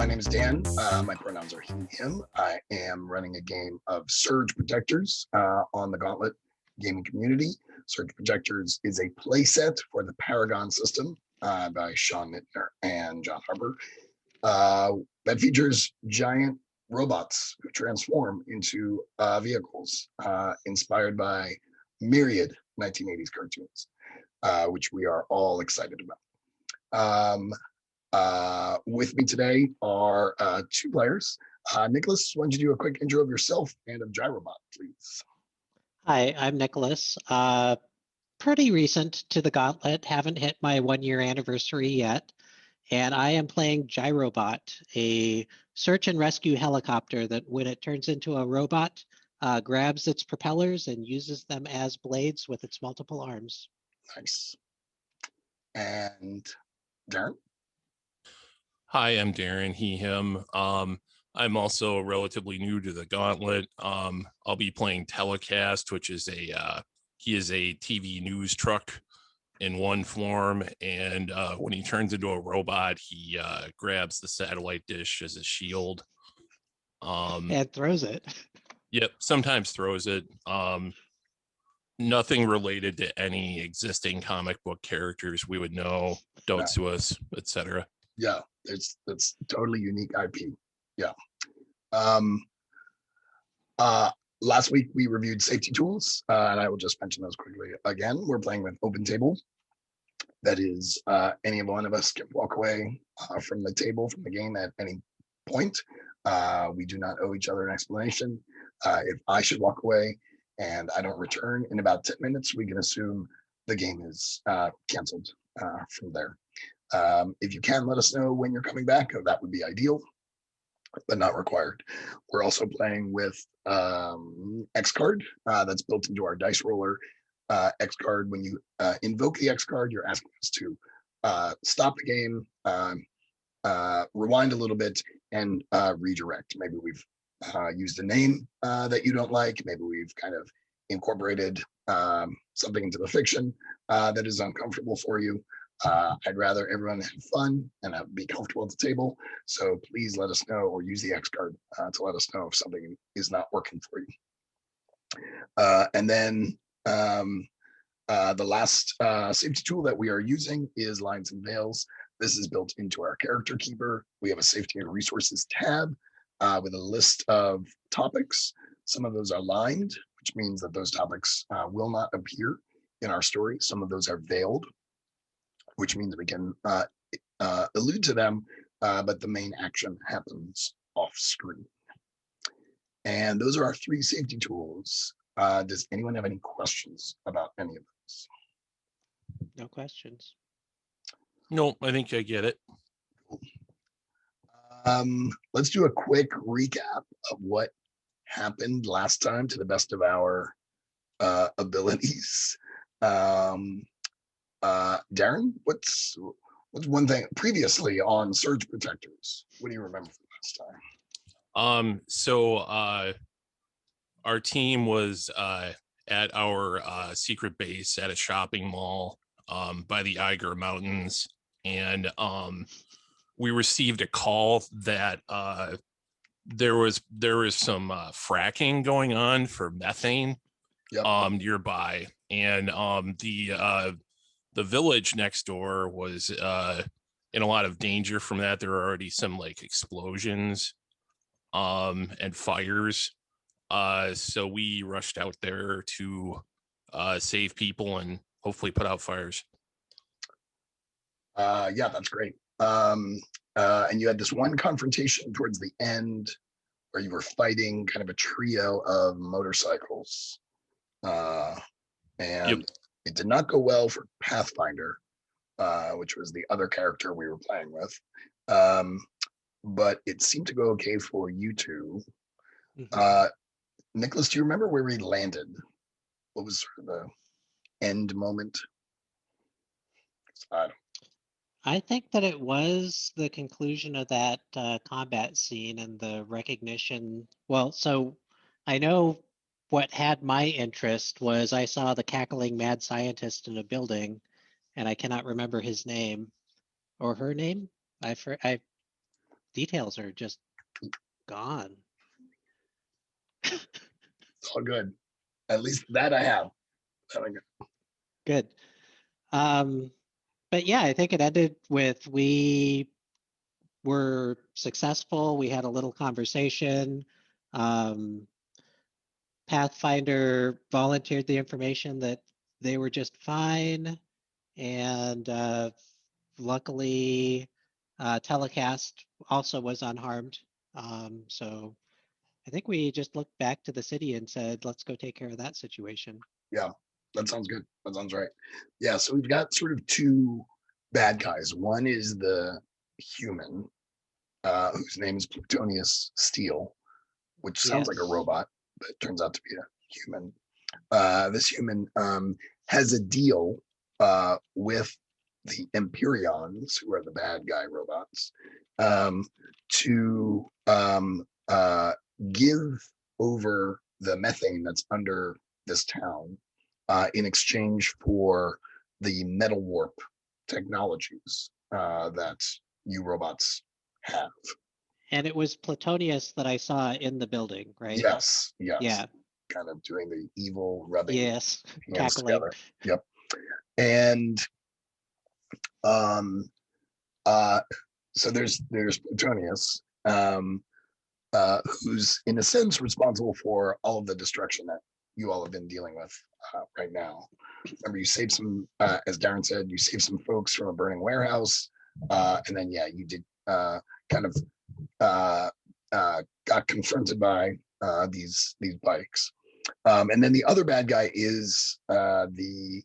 name is Dan. My pronouns are he, him. I am running a game of Surge Protectors on the Gauntlet gaming community. Surge Protectors is a playset for the Paragon system by Sean Nittner and John Harper that features giant robots who transform into vehicles inspired by myriad 1980s cartoons, which we are all excited about. With me today are two players. Nicholas, why don't you do a quick intro of yourself and of Gyrobot, please? Hi, I'm Nicholas. Pretty recent to the Gauntlet, haven't hit my 1-year anniversary yet. And I am playing Gyrobot, a search and rescue helicopter that when it turns into a robot, grabs its propellers and uses them as blades with its multiple arms. Nice. And Darren? Hi, I'm Darren, he, him. I'm also relatively new to the Gauntlet. I'll be playing Telecast, which is he is a TV news truck in one form. And when he turns into a robot, he grabs the satellite dish as a shield. And throws it. Yep, sometimes throws it. Nothing related to any existing comic book characters we would know, Don't Sue Us, etc. Yeah, that's totally unique IP. Yeah. Last week we reviewed safety tools, and I will just mention those quickly again. We're playing with Open Table. That is, any one of us can walk away from the table, from the game at any point. We do not owe each other an explanation. If I should walk away and I don't return in about 10 minutes, we can assume the game is canceled from there. If you can let us know when you're coming back, that would be ideal, but not required. We're also playing with X card that's built into our dice roller. X card, when you invoke the X card, you're asking us to stop the game, rewind a little bit, and redirect. Maybe we've used a name that you don't like. Maybe we've kind of incorporated something into the fiction that is uncomfortable for you. I'd rather everyone have fun and be comfortable at the table. So please let us know, or use the X card to let us know if something is not working for you. And then the last safety tool that we are using is Lines and Veils. This is built into our character keeper. We have a safety and resources tab with a list of topics. Some of those are lined, which means that those topics will not appear in our story. Some of those are veiled, which means we can allude to them, but the main action happens off screen. And those are our 3 safety tools. Does anyone have any questions about any of those? No questions. No, I think I get it. Let's do a quick recap of what happened last time to the best of our abilities. Darren, what's one thing previously on Surge Protectors? What do you remember from last time? So our team was at our secret base at a shopping mall by the Eiger Mountains, and we received a call that there was some fracking going on for methane. Yep. Nearby, and the village next door was in a lot of danger from that. There were already some like explosions and fires. So we rushed out there to save people and hopefully put out fires. Yeah, that's great. And you had this one confrontation towards the end where you were fighting kind of a trio of motorcycles. And yep. It did not go well for Pathfinder, which was the other character we were playing with. But it seemed to go okay for you two. Nicholas, do you remember where we landed? What was sort of the end moment? I think that it was the conclusion of that combat scene and the recognition. Well, so I know what had my interest was I saw the cackling mad scientist in a building, and I cannot remember his name or her name. details are just gone. It's all good. At least that I have. That I got. Good. But yeah, I think it ended with we were successful. We had a little conversation. Pathfinder volunteered the information that they were just fine. And luckily, Telecast also was unharmed. So I think we just looked back to the city and said, let's go take care of that situation. Yeah, that sounds good. That sounds right. Yeah, so we've got sort of two bad guys. One is the human, whose name is Plutonius Steel, which sounds like a Yes. robot, but turns out to be a human. This human has a deal with the Empyreans, who are the bad guy robots, to give over the methane that's under this town in exchange for the metal warp technologies that you robots have. And it was Plutonius that I saw in the building, right? Yes, yes. Yeah. Kind of doing the evil rubbing Yes. hands Cackling. together. Yep. And so there's Plutonius, who's in a sense responsible for all of the destruction that you all have been dealing with right now. Remember, you saved some, as Darren said, you saved some folks from a burning warehouse, and then you did kind of got confronted by these bikes. And then the other bad guy is the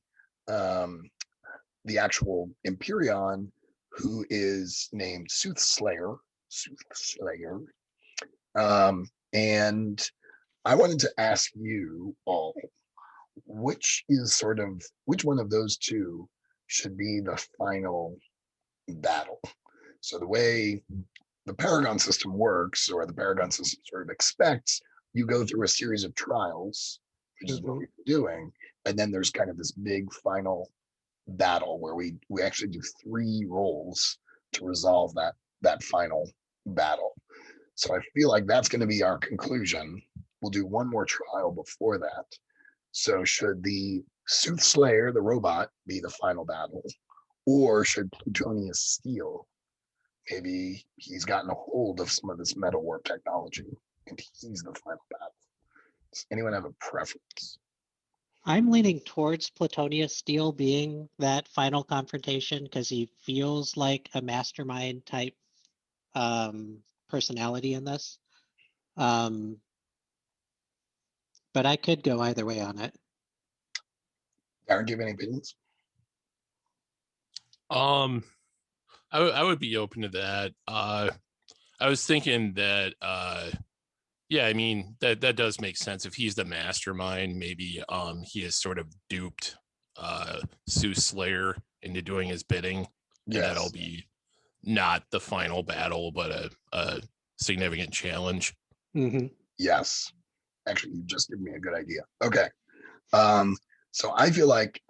actual Empyrean, who is named Soothslayer. And I wanted to ask you all, which one of those two should be the final battle? So the way the Paragon system works, or the Paragon system sort of expects, you go through a series of trials, which is what we're doing, and then there's kind of this big final battle where we actually do 3 rolls to resolve that final battle. So I feel like that's going to be our conclusion. We'll do one more trial before that. So should the Soothslayer, the robot, be the final battle, or should Plutonius Steel? Maybe he's gotten a hold of some of this metal warp technology and he's the final battle. Does anyone have a preference? I'm leaning towards Plutonius Steel being that final confrontation because he feels like a mastermind type personality in this. But I could go either way on it. Darren, do you have any opinions? I would be open to that. I was thinking that yeah, I mean that does make sense. If he's the mastermind, maybe he has sort of duped Soothslayer into doing his bidding. Yes. And that'll be not the final battle, but a significant challenge. Mm-hmm. Yes. Actually, you just given me a good idea. Okay. So I feel like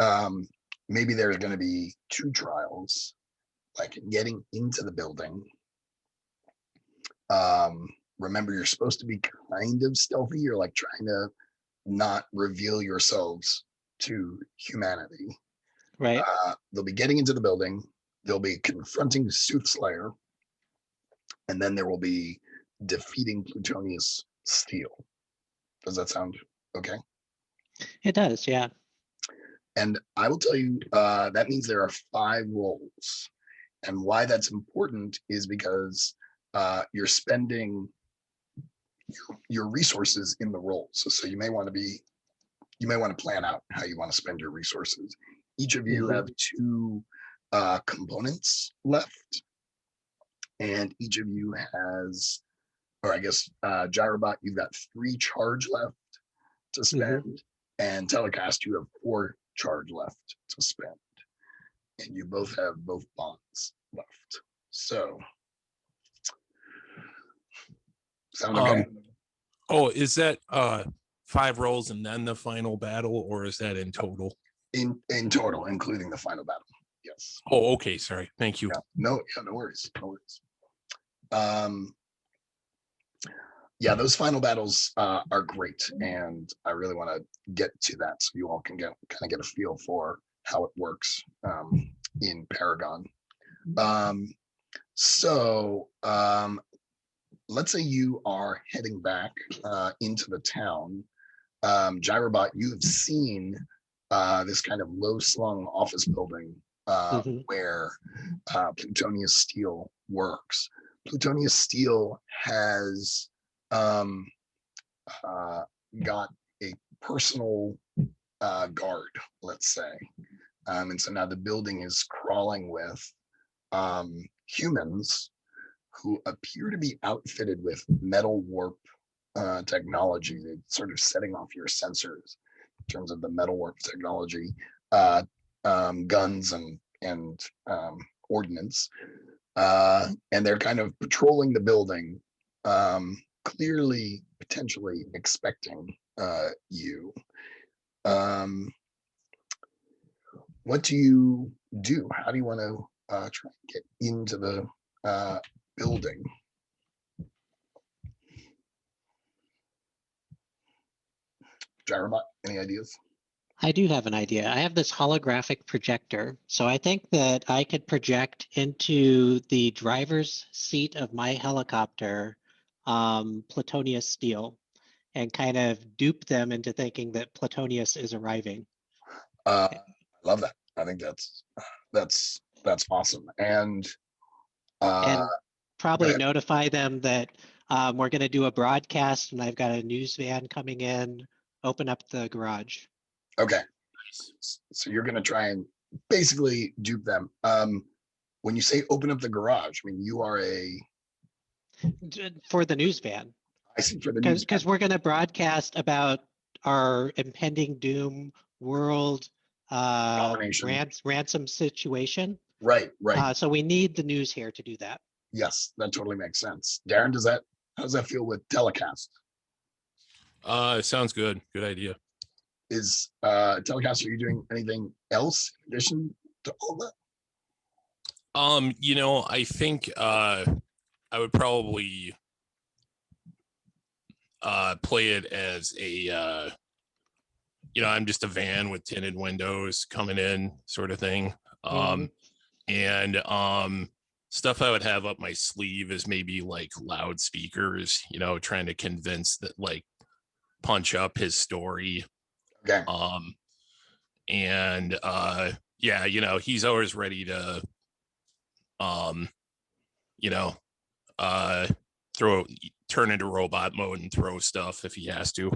maybe there's going to be 2 trials, like getting into the building. Remember, you're supposed to be kind of stealthy. You're like trying to not reveal yourselves to humanity. Right. They'll be getting into the building. They'll be confronting Soothslayer. And then there will be defeating Plutonius Steel. Does that sound okay? It does, yeah. And I will tell you, that means there are 5 rolls. And why that's important is because you're spending your resources in the rolls. So you may want to plan out how you want to spend your resources. Each of you have 2 components left. And each of you has, or I guess Gyrobot, you've got 3 charge left to spend. And Telecast, you have 4 charge left to spend. And you both have both bonds left. So sound okay? Oh, is that 5 rolls and then the final battle, or is that in total? In total, including the final battle. Yes. Oh, okay. Sorry. Thank you. No worries. No worries. Yeah, those final battles are great, and I really want to get to that so you all can kind of get a feel for how it works in Paragon. So let's say you are heading back into the town. Gyrobot, you have seen this kind of low-slung office building where Plutonia Steel works. Plutonia Steel has got a personal guard, let's say. And so now the building is crawling with humans who appear to be outfitted with metal warp technology. They're sort of setting off your sensors in terms of the metal warp technology, guns and ordnance. And they're kind of patrolling the building, clearly, potentially expecting you. What do you do? How do you want to try and get into the building? Gyrobot, any ideas? I do have an idea. I have this holographic projector. So I think that I could project into the driver's seat of my helicopter Plutonius Steel and kind of dupe them into thinking that Plutonius is arriving. I love that. I think that's awesome. And probably notify them that we're going to do a broadcast and I've got a news van coming in, open up the garage. Okay. So you're going to try and basically dupe them. When you say open up the garage, I mean, you are for the news van. I see, for the news van. Because we're going to broadcast about our impending doom world ransom situation. Right. So we need the news here to do that. Yes, that totally makes sense. Darren, how does that feel with telecast? It sounds good. Good idea. Is telecast, are you doing anything else in addition to all that? I think I would probably play it as a I'm just a van with tinted windows coming in sort of thing. And stuff I would have up my sleeve is maybe like loudspeakers, trying to convince that, like, punch up his story. Okay. And he's always ready to turn into robot mode and throw stuff if he has to.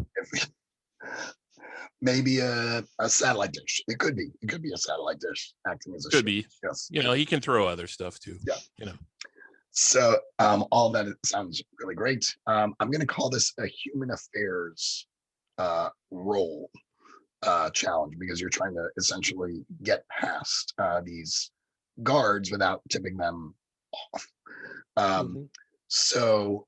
Maybe a satellite dish. It could be a satellite dish acting as a could ship. be. Yes. He can throw other stuff too. Yeah. So all that sounds really great. I'm going to call this a human affairs role challenge, because you're trying to essentially get past these guards without tipping them off. So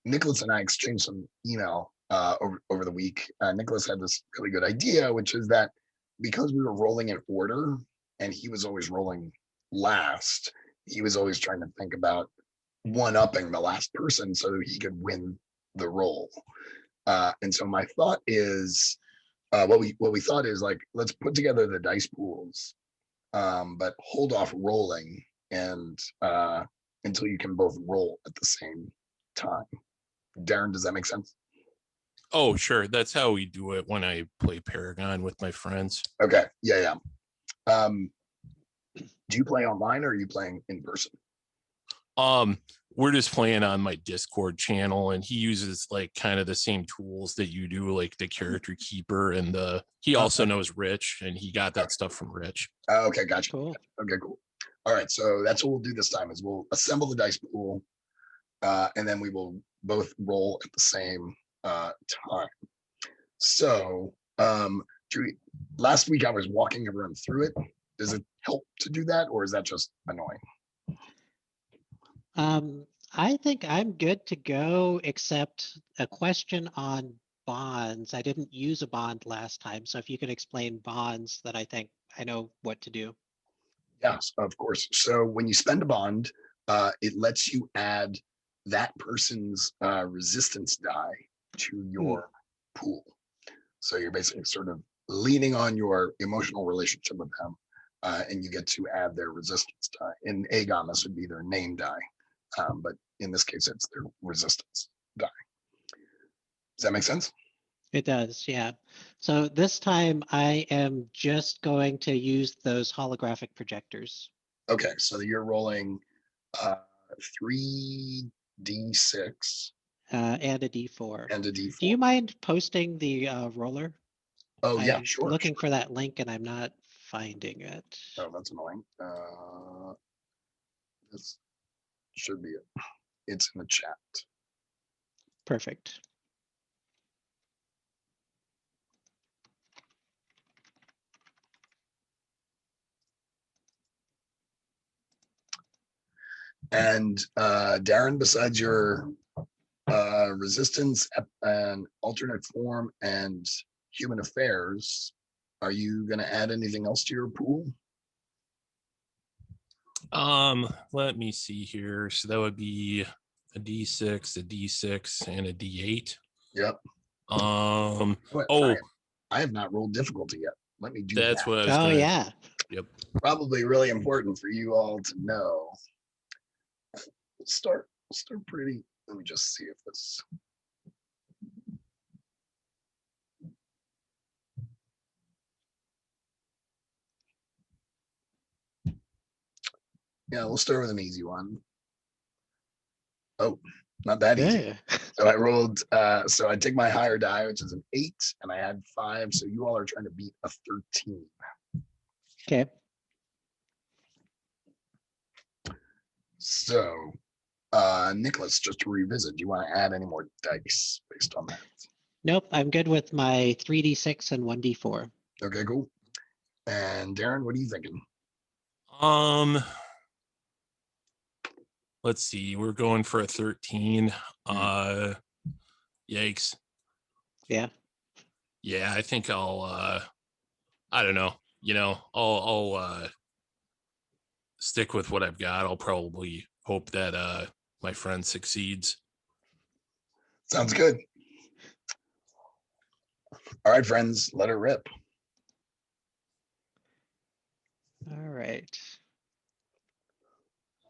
Nicholas and I exchanged some email over the week. Nicholas had this really good idea, which is that because we were rolling in order and he was always rolling last, he was always trying to think about one-upping the last person so that he could win the roll. And so my thought is, what we thought is, like, let's put together the dice pools, but hold off rolling and until you can both roll at the same time. Darren, does that make sense? Oh, sure. That's how we do it when I play Paragon with my friends. Okay. Yeah. Do you play online or are you playing in person? We're just playing on my Discord channel, and he uses like kind of the same tools that you do, like the character keeper, and he also knows Rich, and he got that stuff from Rich. Okay, gotcha. Cool. Okay, cool. All right, so that's what we'll do this time, is we'll assemble the dice pool, and then we will both roll at the same time. So last week I was walking everyone through it. Does it help to do that, or is that just annoying? I think I'm good to go, except a question on bonds. I didn't use a bond last time, so if you can explain bonds, that I think I know what to do. Yes, of course. So when you spend a bond, it lets you add that person's resistance die to your pool. So you're basically sort of leaning on your emotional relationship with them, and you get to add their resistance die. In Aegon, this would be their name die, but in this case, it's their resistance die. Does that make sense? It does, yeah. So this time I am just going to use those holographic projectors. Okay, so you're rolling 3d6 And a D4. and a d4. Do you mind posting the roller? Oh yeah, I'm sure. looking for that link and I'm not finding it. Oh, that's annoying. This should be it. It's in the chat. Perfect. And Darren, besides your resistance and alternate form and human affairs, are you going to add anything else to your pool? Let me see here. So that would be a D6, a D6, and a D8. Yep. Oh, I have not rolled difficulty yet. Let me do that's that. what I was Oh, gonna, yeah. Yep. Probably really important for you all to know. Start pretty. Let me just see if this. Yeah, we'll start with an easy one. Oh, not that easy. Yeah. So I rolled, so I take my higher die, which is an 8, and I had 5. So you all are trying to beat a 13. Okay. So, Nicholas, just to revisit, do you want to add any more dice based on that? Nope, I'm good with my 3d6 and 1d4. Okay, cool. And Darren, what are you thinking? Let's see. We're going for a 13. Yikes. Yeah. Yeah, I think I'll I don't know. I'll stick with what I've got. I'll probably hope that my friend succeeds. Sounds good. All right, friends, let her rip. All right.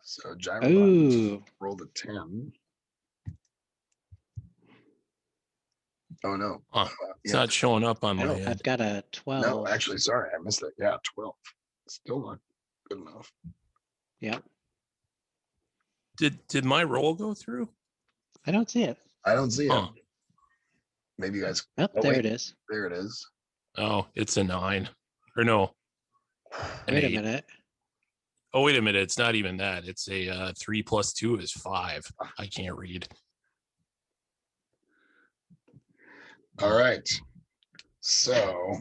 So Gyro Ooh. rolled a 10. Oh no. It's not showing up on my Oh, head. I've got a 12. No, actually, sorry, I missed it. Yeah, 12. Still not good enough. Yep. Did my roll go through? I don't see it. I don't see Huh. it. Maybe you guys. Oh, Oh, there wait. it is. There it is. Oh, it's a 9. Or no. An Wait 8. a minute. Oh, wait a minute. It's not even that. It's a 3 plus 2 is 5. I can't read. All right. So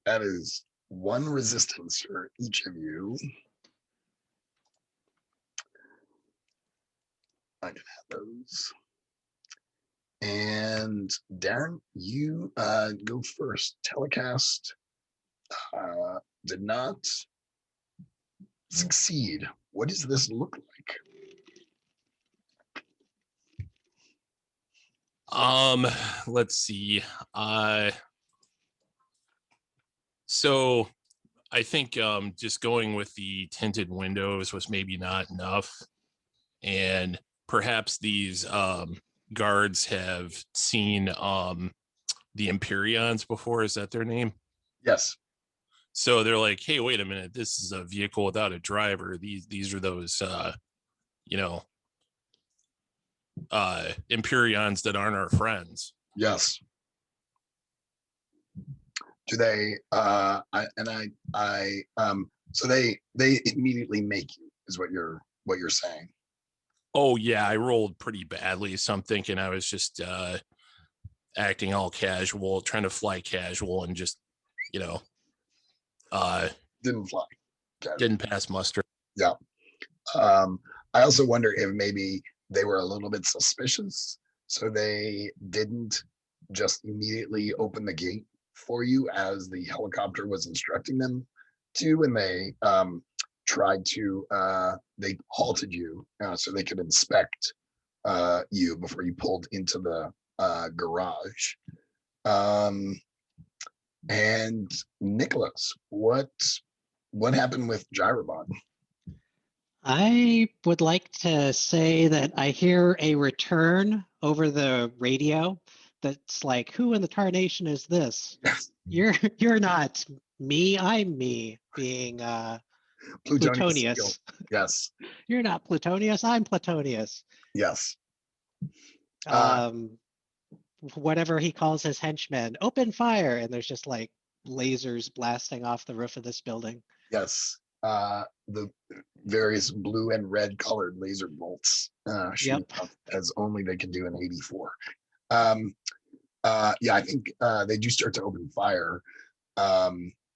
that is 1 resistance for each of you. I can have those. And Darren, you go first. Telecast did not succeed. What does this look like? Let's see. So I think just going with the tinted windows was maybe not enough. And perhaps these guards have seen the Imperions before. Is that their name? Yes. So they're like, hey, wait a minute, this is a vehicle without a driver. These are those Imperions that aren't our friends. Yes. Do they so they immediately make you, is what you're saying. Oh yeah, I rolled pretty badly, so I'm thinking I was just acting all casual, trying to fly casual, and just didn't fly. Didn't pass muster. Yeah. I also wonder if maybe they were a little bit suspicious, so they didn't just immediately open the gate for you as the helicopter was instructing them to, and they tried to they halted you so they could inspect you before you pulled into the garage. And Nicholas, what happened with Gyrobot? I would like to say that I hear a return over the radio that's like, who in the tarnation is this? Yes, You're not me, I'm me, being Plutonius Steel. Plutonius. Yes, You're not Plutonius, I'm Plutonius. yes. Whatever he calls his henchmen, open fire, and there's just like lasers blasting off the roof of this building. Yes. The various blue and red colored laser bolts shooting Yep. up as only they can do in 84. Yeah, I think they do start to open fire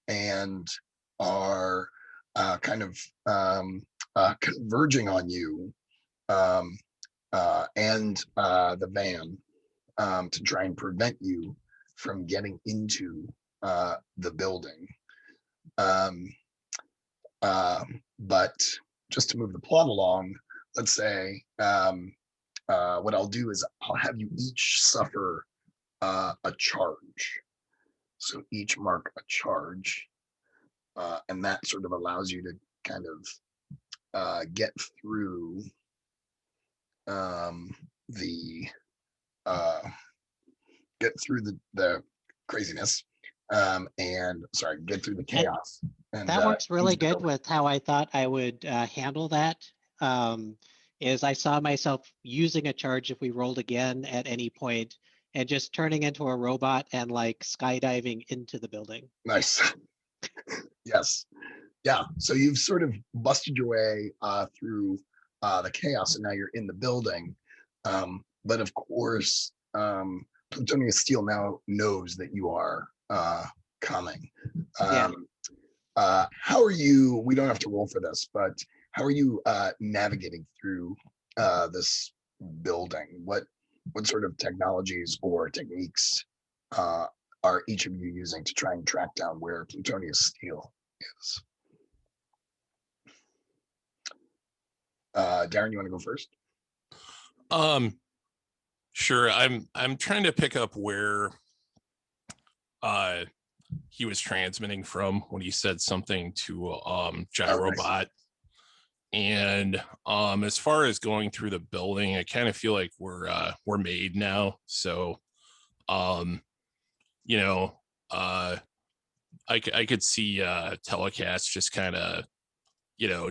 and are kind of converging on you and the van to try and prevent you from getting into the building. But just to move the plot along, let's say what I'll do is I'll have you each suffer a charge. So each mark a charge, and that sort of allows you to kind of get through the craziness and sorry, get through the chaos. And that works really good building. with how I thought I would handle that. Is I saw myself using a charge if we rolled again at any point and just turning into a robot and like skydiving into the building. Nice. Yes. Yeah. So you've sort of busted your way through the chaos, and now you're in the building. But of course, Plutonius Steel now knows that you are coming. Yeah. How are you? We don't have to roll for this, but how are you navigating through this building? What sort of technologies or techniques are each of you using to try and track down where Plutonius Steel is? Darren, you want to go first? Sure. I'm trying to pick up where he was transmitting from when he said something to Gyrobot. And as far as going through the building, I kind of feel like we're made now. So you know, I could see Telecast just kind of,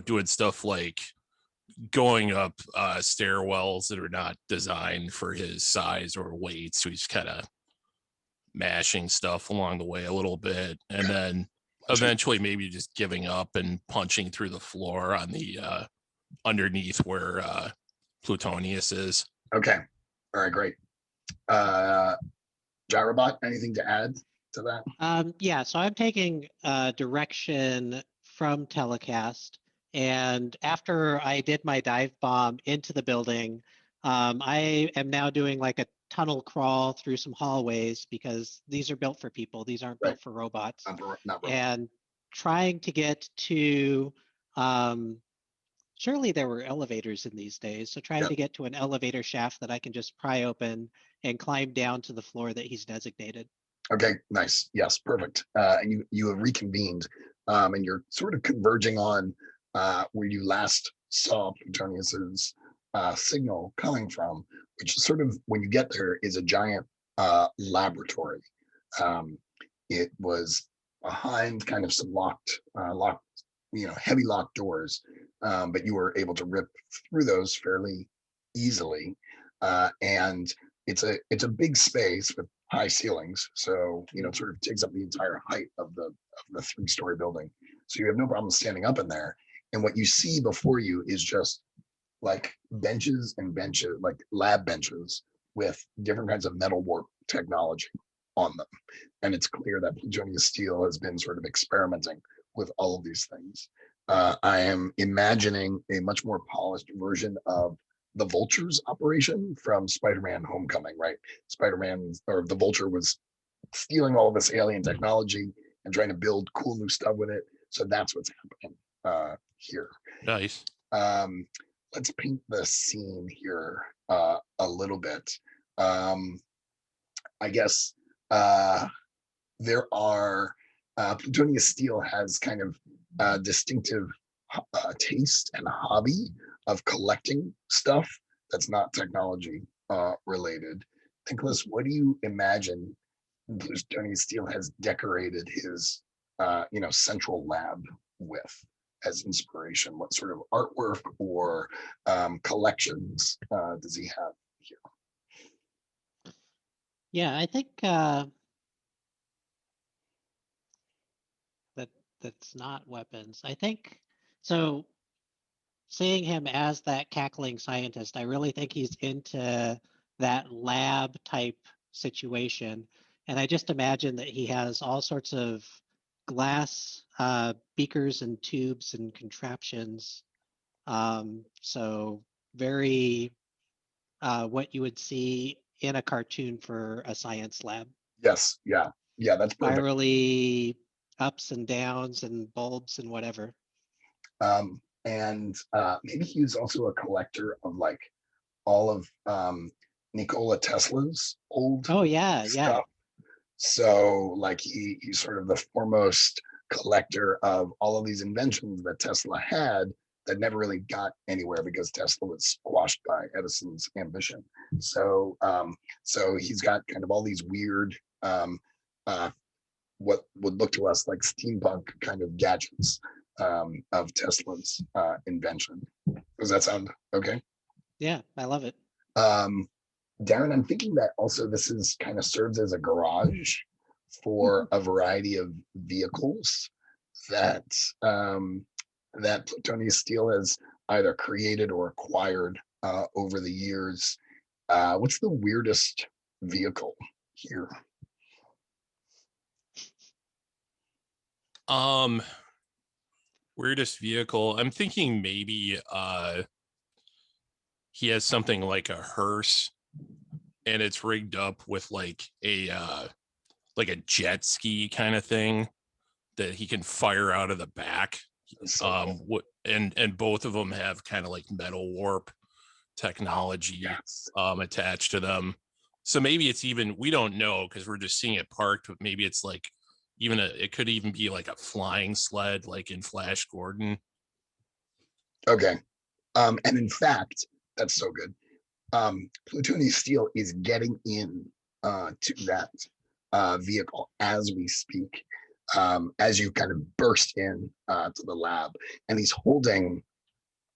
doing stuff like going up stairwells that are not designed for his size or weight. So he's kind of mashing stuff along the way a little bit, and then eventually maybe just giving up and punching through the floor on the underneath where Plutonius is. Okay. All right, great. Gyrobot, anything to add to that? Yeah, so I'm taking direction from Telecast, and after I did my dive bomb into the building, I am now doing like a tunnel crawl through some hallways because these are built for people. These aren't built for robots. Not robots. And trying to get to, surely there were elevators in these days. So trying to get to an elevator shaft that I can just pry open and climb down to the floor that he's designated. Okay, nice. Yes, perfect. And you have reconvened, and you're sort of converging on where you last saw Plutonius's signal coming from, which is sort of, when you get there, is a giant laboratory. It was behind kind of some locked, heavy locked doors, but you were able to rip through those fairly easily. And it's a big space with high ceilings, so it sort of takes up the entire height of the 3-story building. So you have no problem standing up in there. And what you see before you is just like benches and benches, like lab benches with different kinds of metal warp technology on them. And it's clear that Plutonius Steel has been sort of experimenting with all of these things. I am imagining a much more polished version of the Vulture's operation from Spider-Man Homecoming, right? Spider-Man, or the Vulture, was stealing all of this alien technology and trying to build cool new stuff with it. So that's what's happening here. Nice. Let's paint the scene here a little bit. I guess there are Plutonia Steel has kind of distinctive taste and hobby of collecting stuff that's not technology related. Nicholas, what do you imagine Plutonia Steel has decorated his central lab with as inspiration? What sort of artwork or collections does he have here? Yeah, I think that's not weapons. I think so. Seeing him as that cackling scientist, I really think he's into that lab type situation. And I just imagine that he has all sorts of glass beakers and tubes and contraptions. So very what you would see in a cartoon for a science lab. Yes, yeah, that's perfect. Spirally ups and downs and bulbs and whatever. And maybe he's also a collector of like all of Nikola Tesla's old stuff. So like he's sort of the foremost collector of all of these inventions that Tesla had that never really got anywhere because Tesla was squashed by Edison's ambition. So so he's got kind of all these weird what would look to us like steampunk kind of gadgets of Tesla's invention. Does that sound okay? Yeah, I love it. Darren, I'm thinking that also this is kind of serves as a garage for a variety of vehicles that that Plutonia Steel has either created or acquired over the years. What's the weirdest vehicle here? Weirdest vehicle. I'm thinking maybe he has something like a hearse and it's rigged up with like a jet ski kind of thing that he can fire out of the back. So cool. And both of them have kind of like metal warp technology attached to them. So maybe it's even, we don't know because we're just seeing it parked, but maybe it's like even it could even be like a flying sled like in Flash Gordon. Okay. And in fact, that's so good. Plutonia Steel is getting in to that vehicle as we speak, as you kind of burst in to the lab, and he's holding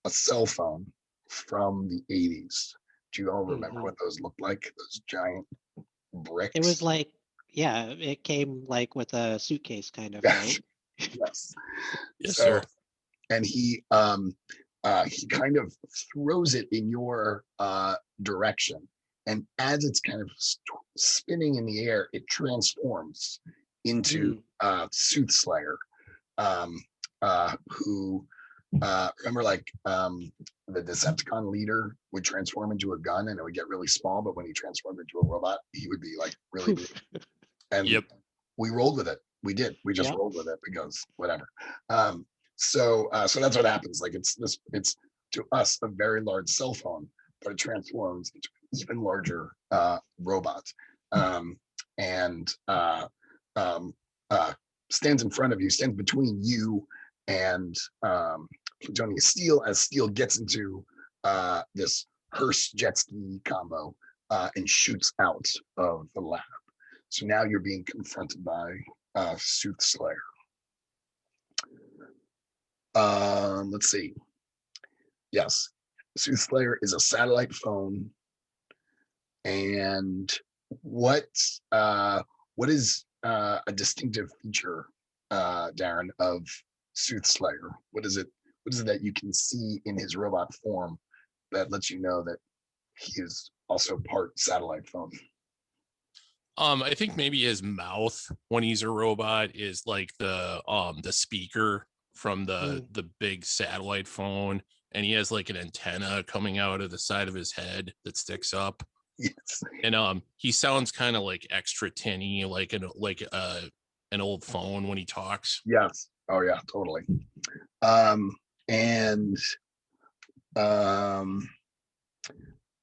a cell phone from the 80s. Do you all remember what those looked like? Those giant bricks? It was like, yeah, it came like with a suitcase kind of, right? Yes. Yes, sir. And he kind of throws it in your direction, and as it's kind of spinning in the air, it transforms into Soothslayer, who remember like the Decepticon leader would transform into a gun and it would get really small, but when he transformed into a robot, he would be like really big. And we rolled with it. We did. We just rolled with it because whatever. So that's what happens. Like it's to us a very large cell phone, but it transforms into an even larger robot, and stands in front of you, stands between you and Plutonia Steel as Steel gets into this hearse jet ski combo and shoots out of the lab. So now you're being confronted by Soothslayer. Let's see. Yes, Soothslayer is a satellite phone. And what is a distinctive feature, Darren, of Soothslayer? What is it that you can see in his robot form that lets you know that he is also part satellite phone? I think maybe his mouth when he's a robot is like the speaker from the big satellite phone, and he has like an antenna coming out of the side of his head that sticks up. Yes. And he sounds kind of like extra tinny, like an old phone when he talks. Yes. Oh yeah, totally. And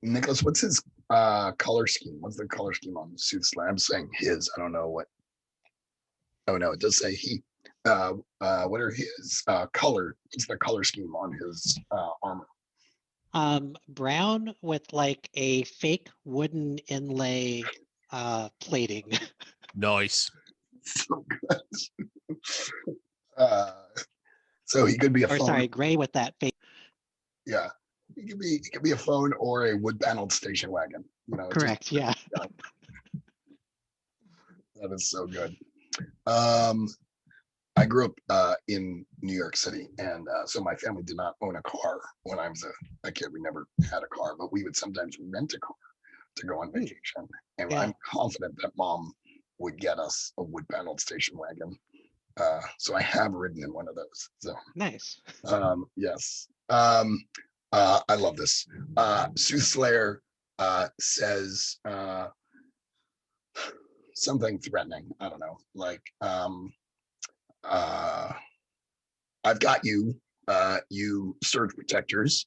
Nicholas, what's his color scheme? What's the color scheme on Soothslayer? I'm saying his. I don't know what. Oh no, it does say he. What are his color? What's the color scheme on his armor? Brown with like a fake wooden inlay plating. Nice. So good. So he could be a Or phone. sorry, gray with that fake. Yeah, it could be a phone or a wood paneled station wagon. You know, Correct. Yeah. That is so good. I grew up in New York City, and so my family did not own a car when I was a kid. We never had a car, but we would sometimes rent a car to go on vacation. And Yeah. I'm confident that Mom would get us a wood paneled station wagon. So I have ridden in one of those. So Nice. yes. I love this. Soothslayer says something threatening. I don't know, like I've got you, you surge protectors.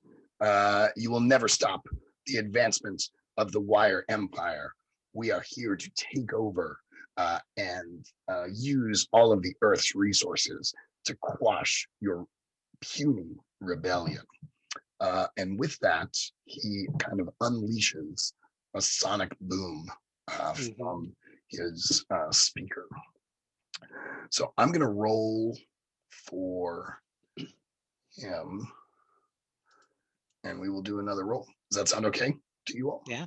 You will never stop the advancement of the Wire Empire. We are here to take over and use all of the Earth's resources to quash your puny rebellion. And with that, he kind of unleashes a sonic boom from his speaker. So I'm going to roll for him, and we will do another roll. Does that sound okay to you all? Yeah.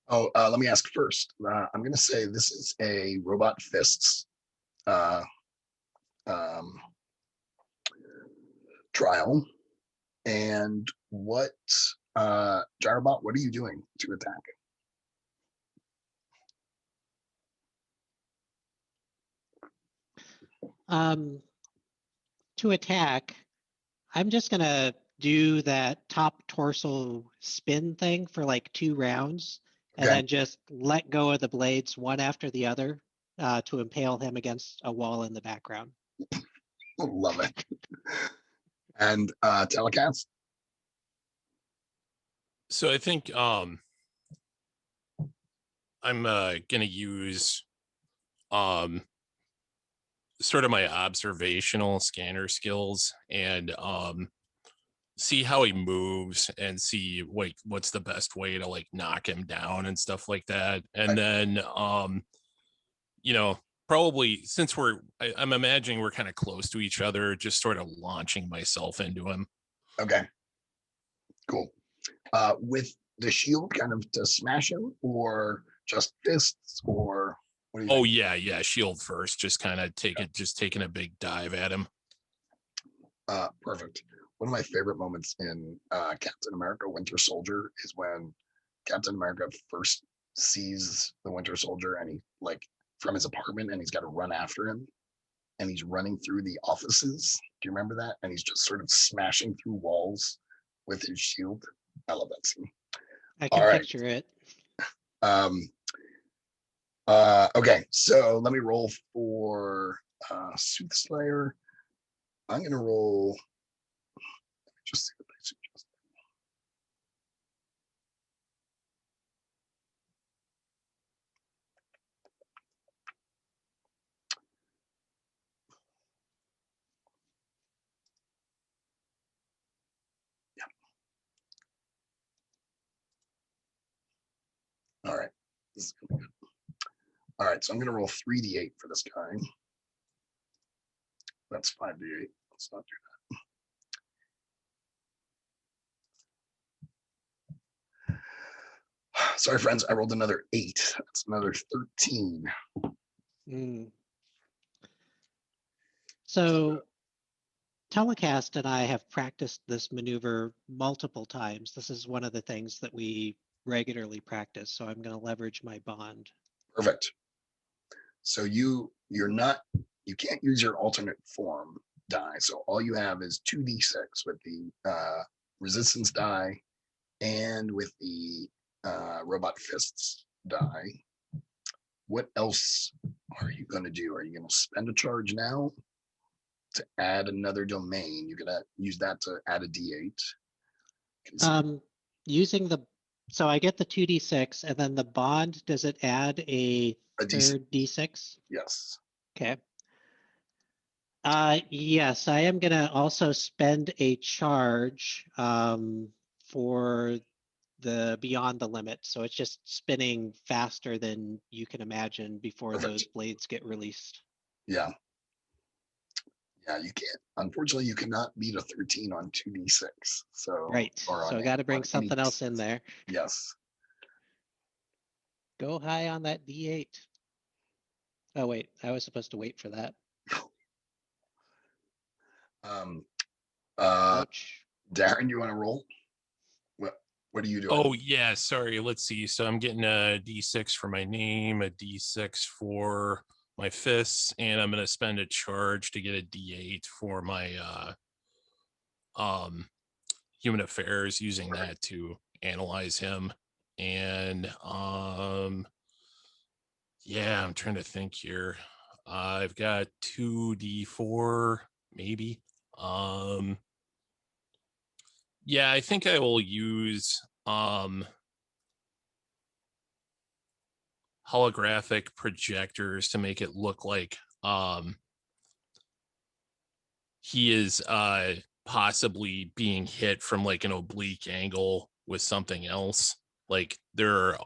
Oh, let me ask first. I'm going to say this is a Robot Fists trial. And what, Gyrobot, what are you doing to attack? To attack, I'm just gonna do that top torso spin thing for like 2 rounds, and Okay. then just let go of the blades one after the other to impale him against a wall in the background. Love it. And telecast? So I think I'm gonna use sort of my observational scanner skills and see how he moves and see what's the best way to like knock him down and stuff like that. And then probably since I'm imagining we're kind of close to each other, just sort of launching myself into him. Okay. Cool. With the shield kind of to smash him, or just fists, or what do you think? Yeah, shield first, just kind of taking a big dive at him. Perfect. One of my favorite moments in Captain America Winter Soldier is when Captain America first sees the Winter Soldier, and he like from his apartment, and he's got to run after him, and he's running through the offices. Do you remember that? And he's just sort of smashing through walls with his shield. I love that scene. I can picture it. Okay, so let me roll for Soothslayer. I'm going to roll. Let me just see what they suggest. Yeah. All right. This is gonna be good. All right, so I'm going to roll 3d8 for this guy. That's 5d8. Let's not do that. Sorry, friends. I rolled another 8. That's another 13. So Telecast and I have practiced this maneuver multiple times. This is one of the things that we regularly practice. So I'm going to leverage my bond. Perfect. So you can't use your alternate form die. So all you have is 2d6 with the resistance die and with the robot fists die. What else are you going to do? Are you going to spend a charge now? to add another domain, you're gonna use that to add a D8. Can see- Using the, so I get the 2d6 and then the bond, does it add a A D6. third d6? Yes. Okay. Yes, I am gonna also spend a charge for the beyond the limit. So it's just spinning faster than you can imagine before Perfect. those blades get released. Yeah. Yeah, you can't. Unfortunately, you cannot beat a 13 on 2d6. So Right. or So on I got to on bring any something else in D6. there. Yes. Go high on that D8. Oh, wait, I was supposed to wait for that. Um. Ouch. Darren, you want to roll? What are you doing? Oh yeah, sorry. Let's see. So I'm getting a D6 for my name, a D6 for my fists, and I'm gonna spend a charge to get a D8 for my human affairs, using that to analyze him. And yeah, I'm trying to think here. I've got 2d4 maybe. Yeah, I think I will use holographic projectors to make it look like he is possibly being hit from like an oblique angle with something else. Like they're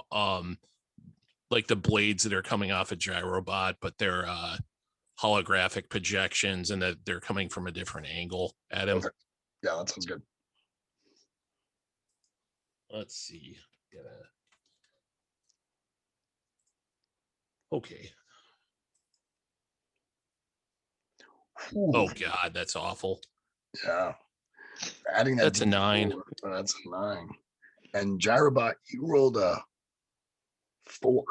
like the blades that are coming off a gyrobot, but they're holographic projections, and that they're coming from a different angle at him. Perfect. Yeah, that sounds good. Let's see. Okay. Ooh, Oh God, that's awful. yeah. Adding that. That's a 9. That's a 9. And Gyrobot, you rolled a 4.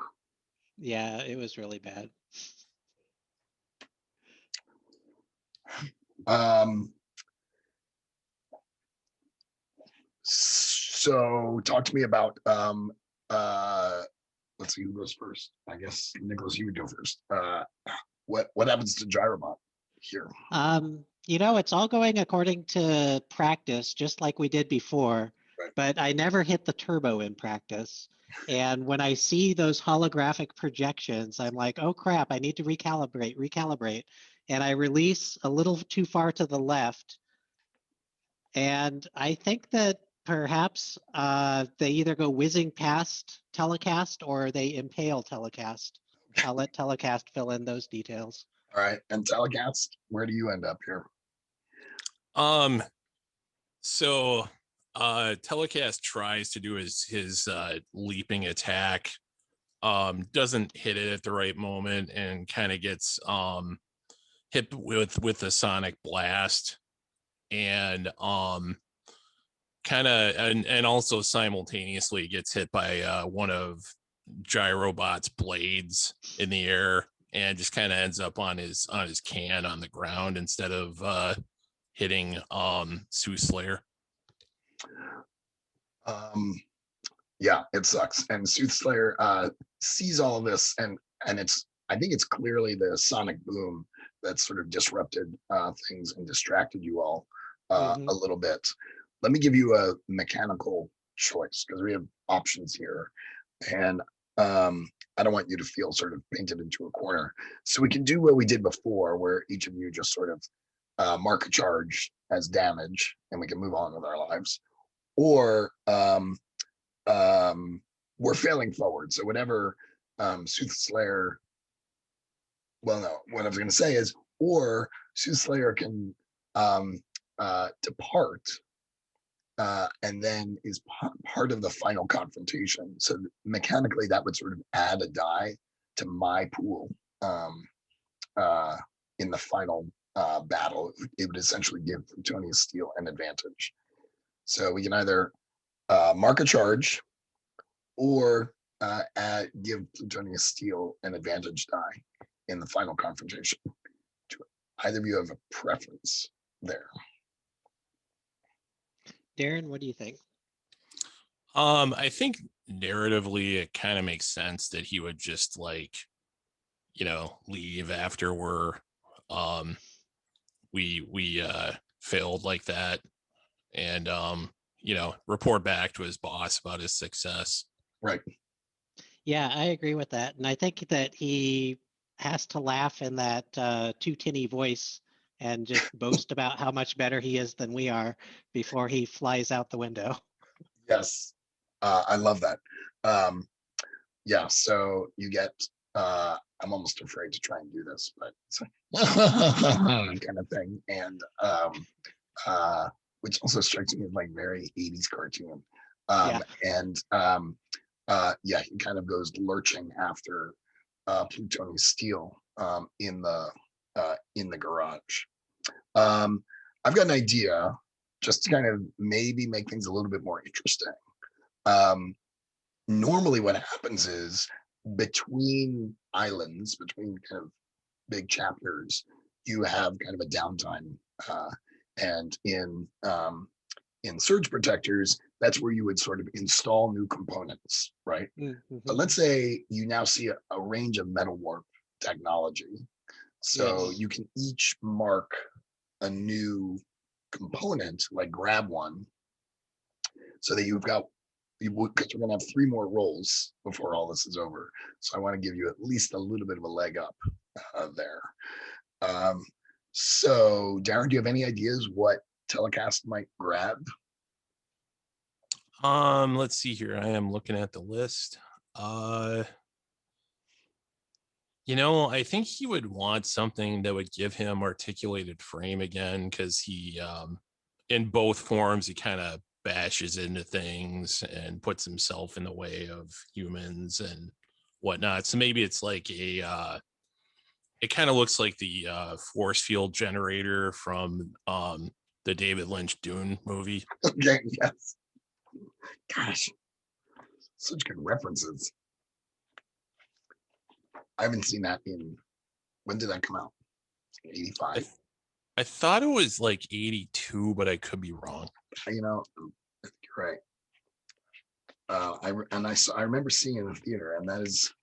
Yeah, it was really bad. So talk to me about let's see who goes first. I guess Nicholas, you would go first. What happens to Gyrobot here? It's all going according to practice, just like we did before, Right. but I never hit the turbo in practice. And when I see those holographic projections, I'm like, oh crap, I need to recalibrate. And I release a little too far to the left. And I think that perhaps they either go whizzing past telecast or they impale telecast. I'll let telecast fill in those details. All right. And Telecast, where do you end up here? So Telecast tries to do his leaping attack, doesn't hit it at the right moment, and kind of gets hit with the sonic blast, and kind of and also simultaneously gets hit by one of Gyrobot's blades in the air, and just kind of ends up on his can on the ground instead of hitting Soothslayer. Yeah, it sucks. And Soothslayer sees all of this, and I think it's clearly the sonic boom that sort of disrupted things and distracted you all a little bit. Let me give you a mechanical choice, because we have options here, and I don't want you to feel sort of painted into a corner. So we can do what we did before, where each of you just sort of mark a charge as damage, and we can move on with our lives. Or we're failing forward. So whatever Soothslayer, well, no, what I was going to say is, or Soothslayer can depart and then is part of the final confrontation. So mechanically, that would sort of add a die to my pool in the final battle. It would essentially give Plutonius Steel an advantage. So we can either mark a charge or give Plutonius Steel an advantage die in the final confrontation. Do either of you have a preference there? Darren, what do you think? I think narratively it kind of makes sense that he would just leave after we failed like that, and report back to his boss about his success. Right. Yeah, I agree with that. And I think that he has to laugh in that too tinny voice and just boast about how much better he is than we are before he flies out the window. Yes. I love that. Yeah, so you get I'm almost afraid to try and do this, but it's kind of thing. And which also strikes me as like very 80s cartoon. Yeah. And yeah, he kind of goes lurching after plutonium steel in the garage. I've got an idea just to kind of maybe make things a little bit more interesting. Normally what happens is between islands, between kind of big chapters, you have kind of a downtime. And in surge protectors, that's where you would sort of install new components, right? Mm-hmm. But let's say you now see a range of metal warp technology. So Yes. you can each mark a new component, like grab one, so that you've got, because we're going to have 3 more rolls before all this is over. So I want to give you at least a little bit of a leg up there. So Darren, do you have any ideas what Telecast might grab? Let's see here. I am looking at the list. I think he would want something that would give him articulated frame again, because he in both forms he kind of bashes into things and puts himself in the way of humans and whatnot. So maybe it's like it kind of looks like the force field generator from the David Lynch Dune movie. Okay, yes. Gosh, such good references. I haven't seen that when did that come out? 85. I thought it was like 82, but I could be wrong. I think you're right. I remember seeing it in the theater, and that is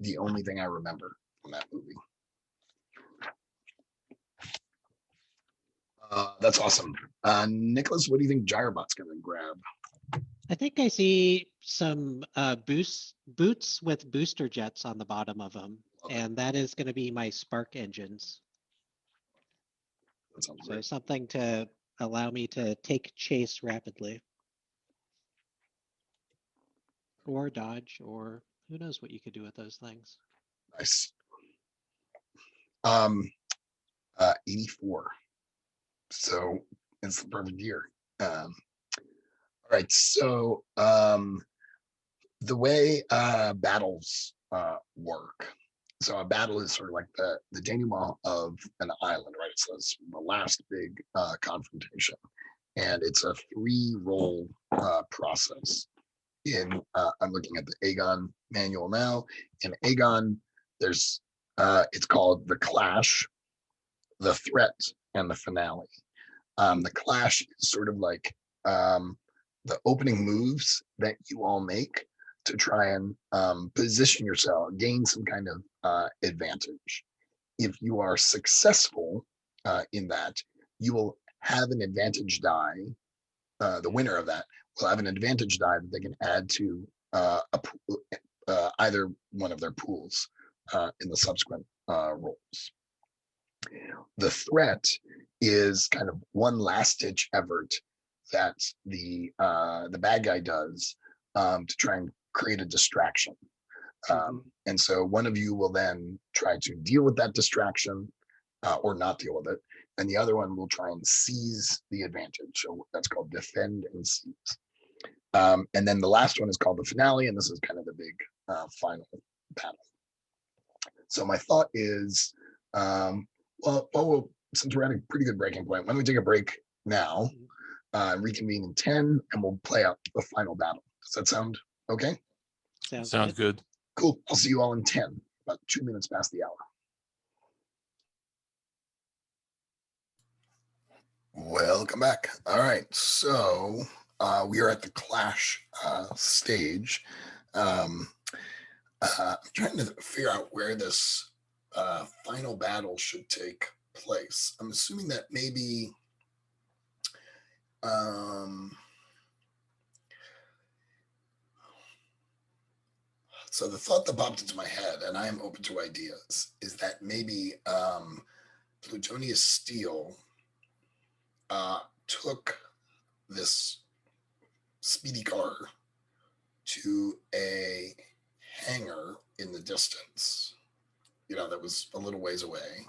the only thing I remember from that movie. That's awesome. Nicholas, what do you think Gyrobot's going to grab? I think I see some boots with booster jets on the bottom of them, and that is going to be my spark engines. That sounds So great. something to allow me to take chase rapidly, or dodge, or who knows what you could do with those things. Nice. 84. So it's the perfect year. All right. So the way battles work. So a battle is sort of like the denouement of an island, right? So it's the last big confrontation, and it's a 3-roll process. I'm looking at the Aegon manual now. In Aegon, there's it's called the Clash, the Threat, and the Finale. The Clash is sort of like the opening moves that you all make to try and position yourself, gain some kind of advantage. If you are successful in that, you will have an advantage die. The winner of that will have an advantage die that they can add to either one of their pools in the subsequent rolls. The threat is kind of one last ditch effort that the bad guy does to try and create a distraction. And so one of you will then try to deal with that distraction or not deal with it. And the other one will try and seize the advantage. So that's called defend and seize. And then the last one is called the finale. And this is kind of the big final battle. So my thought is, well, since we're at a pretty good breaking point, why don't we take a break now, reconvene in 10, and we'll play out the final battle. Does that sound okay? Sounds good. Cool. I'll see you all in 10, about 2 minutes past the hour. Welcome back. All right. So we are at the Clash stage. I'm trying to figure out where this final battle should take place. I'm assuming that maybe so the thought that popped into my head, and I am open to ideas, is that maybe Plutonius Steel took this speedy car to a hangar in the distance, that was a little ways away,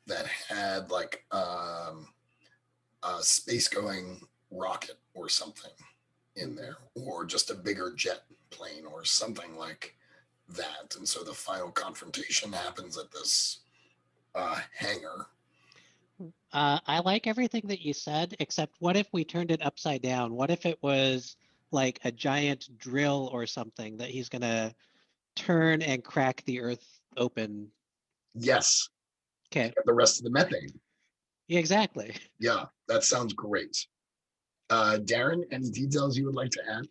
that had like a space going rocket or something in there, or just a bigger jet plane or something like that. And so the final confrontation happens at this hangar. I like everything that you said, except what if we turned it upside down? What if it was like a giant drill or something that he's going to turn and crack the earth open? Yes. Okay. The rest of the methane. Yeah, exactly. Yeah, that sounds great. Darren, any details you would like to add?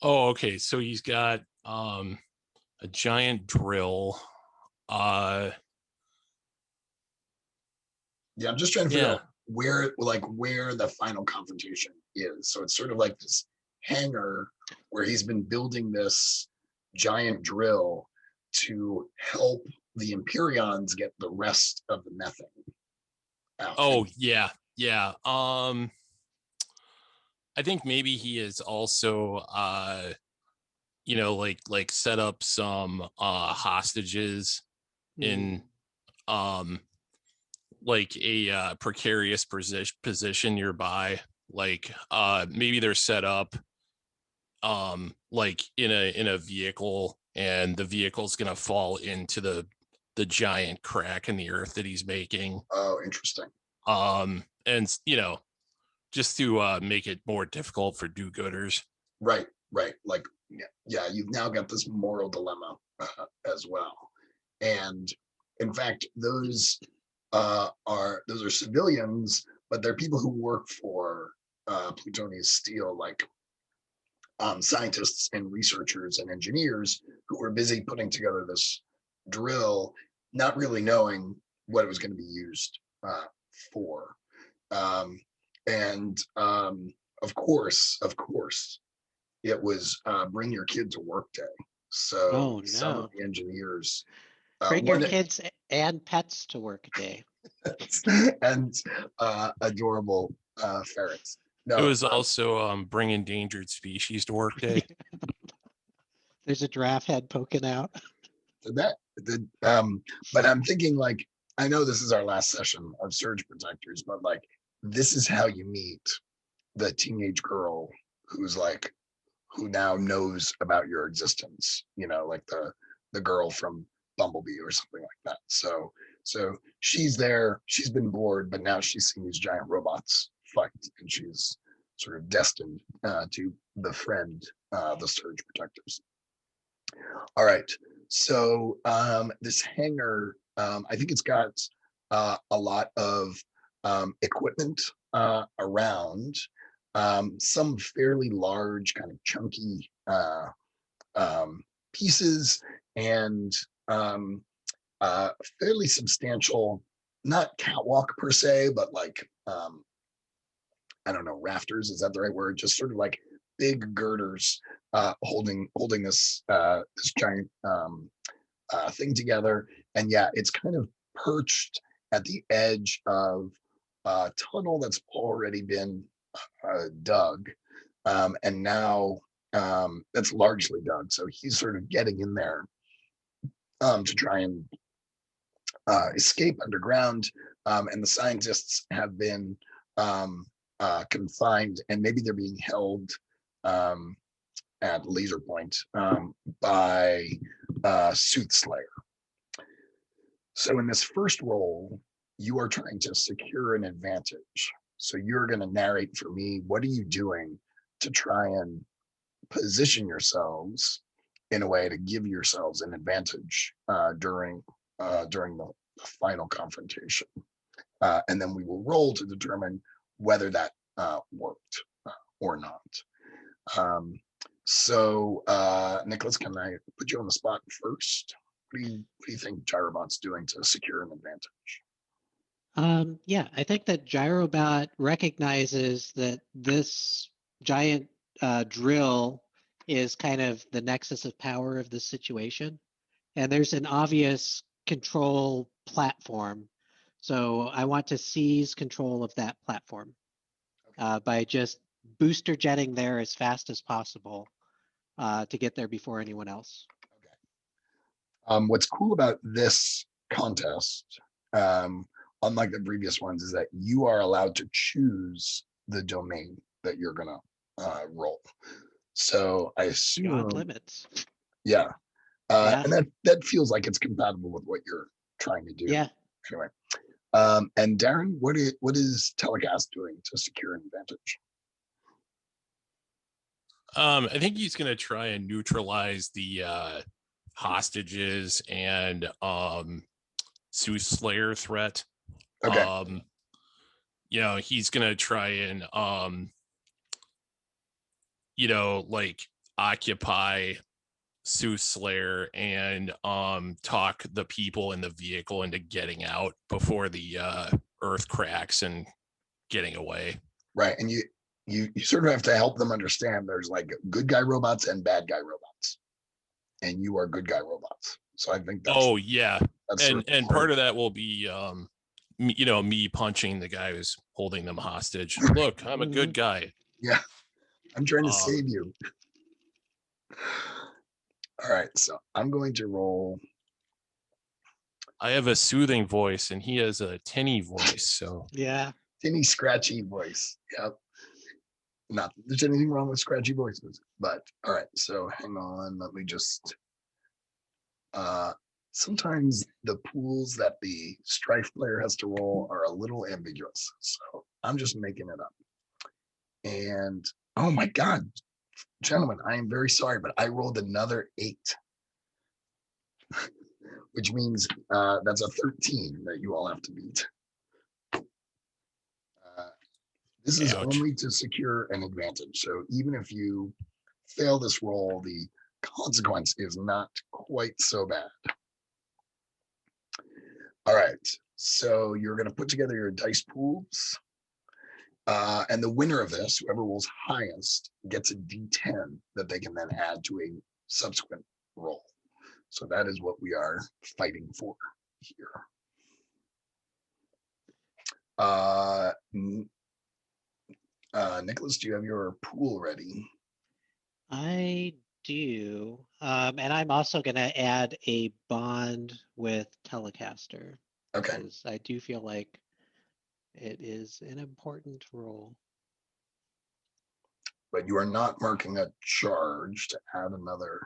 Oh, okay. So he's got a giant drill. Yeah, I'm just trying to figure out where the final confrontation is. So it's sort of like this hangar where he's been building this giant drill to help the Imperions get the rest of the methane out. Oh, yeah. I think maybe he is also like set up some hostages in like a precarious position nearby. Like maybe they're set up like in a vehicle, and the vehicle's gonna fall into the giant crack in the earth that he's making. Oh, interesting. And just to make it more difficult for do-gooders. Right. Like, yeah, you've now got this moral dilemma as well. And in fact, those are civilians, but they're people who work for Plutonius Steel, like scientists and researchers and engineers who were busy putting together this drill, not really knowing what it was going to be used for. Of course, it was bring your kid to work day. So some of the engineers bring your kids and pets to work day. And adorable ferrets. No, it was also bring endangered species to work day. There's a giraffe head poking out. But I'm thinking, like, I know this is our last session of Surge Protectors, but like, this is how you meet the teenage girl who now knows about your existence, like the girl from Bumblebee or something like that. So she's there, she's been bored, but now she's seen these giant robots fight, and she's sort of destined to befriend the Surge Protectors. All right. So this hangar, I think it's got a lot of equipment around, some fairly large, kind of chunky pieces, and fairly substantial, not catwalk per se, but like, I don't know, rafters, is that the right word? Just sort of like big girders holding this this giant thing together. And yeah, it's kind of perched at the edge of a tunnel that's already been dug, and now that's largely dug. So he's sort of getting in there to try and escape underground, and the scientists have been confined, and maybe they're being held at laser point by Soothslayer. So in this first role, you are trying to secure an advantage. So you're going to narrate for me, what are you doing to try and position yourselves in a way to give yourselves an advantage during the final confrontation. And then we will roll to determine whether that worked or not. So Nicholas, can I put you on the spot first? what do you think Gyrobot's doing to secure an advantage? Yeah, I think that Gyrobot recognizes that this giant drill is kind of the nexus of power of the situation, and there's an obvious control platform. So I want to seize control of that platform by just booster jetting there as fast as possible to get there before anyone else. Okay. What's cool about this contest, unlike the previous ones, is that you are allowed to choose the domain that you're gonna roll. So I assume, Beyond limits. yeah, Yeah. and that feels like it's compatible with what you're trying to do. Yeah. Anyway, and Darren, what is Telecast doing to secure an advantage? I think he's going to try and neutralize the hostages and Sue Slayer threat. Okay. He's going to try and like occupy Sue Slayer and talk the people in the vehicle into getting out before the earth cracks and getting away. Right, and you sort of have to help them understand there's like good guy robots and bad guy robots, and you are good guy robots. So I think that's and part of that will be me punching the guy who's holding them hostage. Look, I'm a good guy. Yeah, I'm trying to save you. All right, so I'm going to roll. I have a soothing voice and he has a tinny voice. So yeah, tinny scratchy voice. Yep. Not that there's anything wrong with scratchy voices, but all right. So hang on. Let me just. Sometimes the pools that the Strife player has to roll are a little ambiguous, so I'm just making it up. And oh my God, gentlemen, I am very sorry, but I rolled another 8, which means that's a 13 that you all have to beat. This is only to secure an advantage. So even if you fail this roll, the consequence is not quite so bad. All right, so you're going to put together your dice pools. And the winner of this, whoever rolls highest, gets a D10 that they can then add to a subsequent roll. So that is what we are fighting for here. Nicholas, do you have your pool ready? I do. And I'm also going to add a bond with Telecaster. Okay. Because I do feel like it is an important role. But you are not marking a charge to add another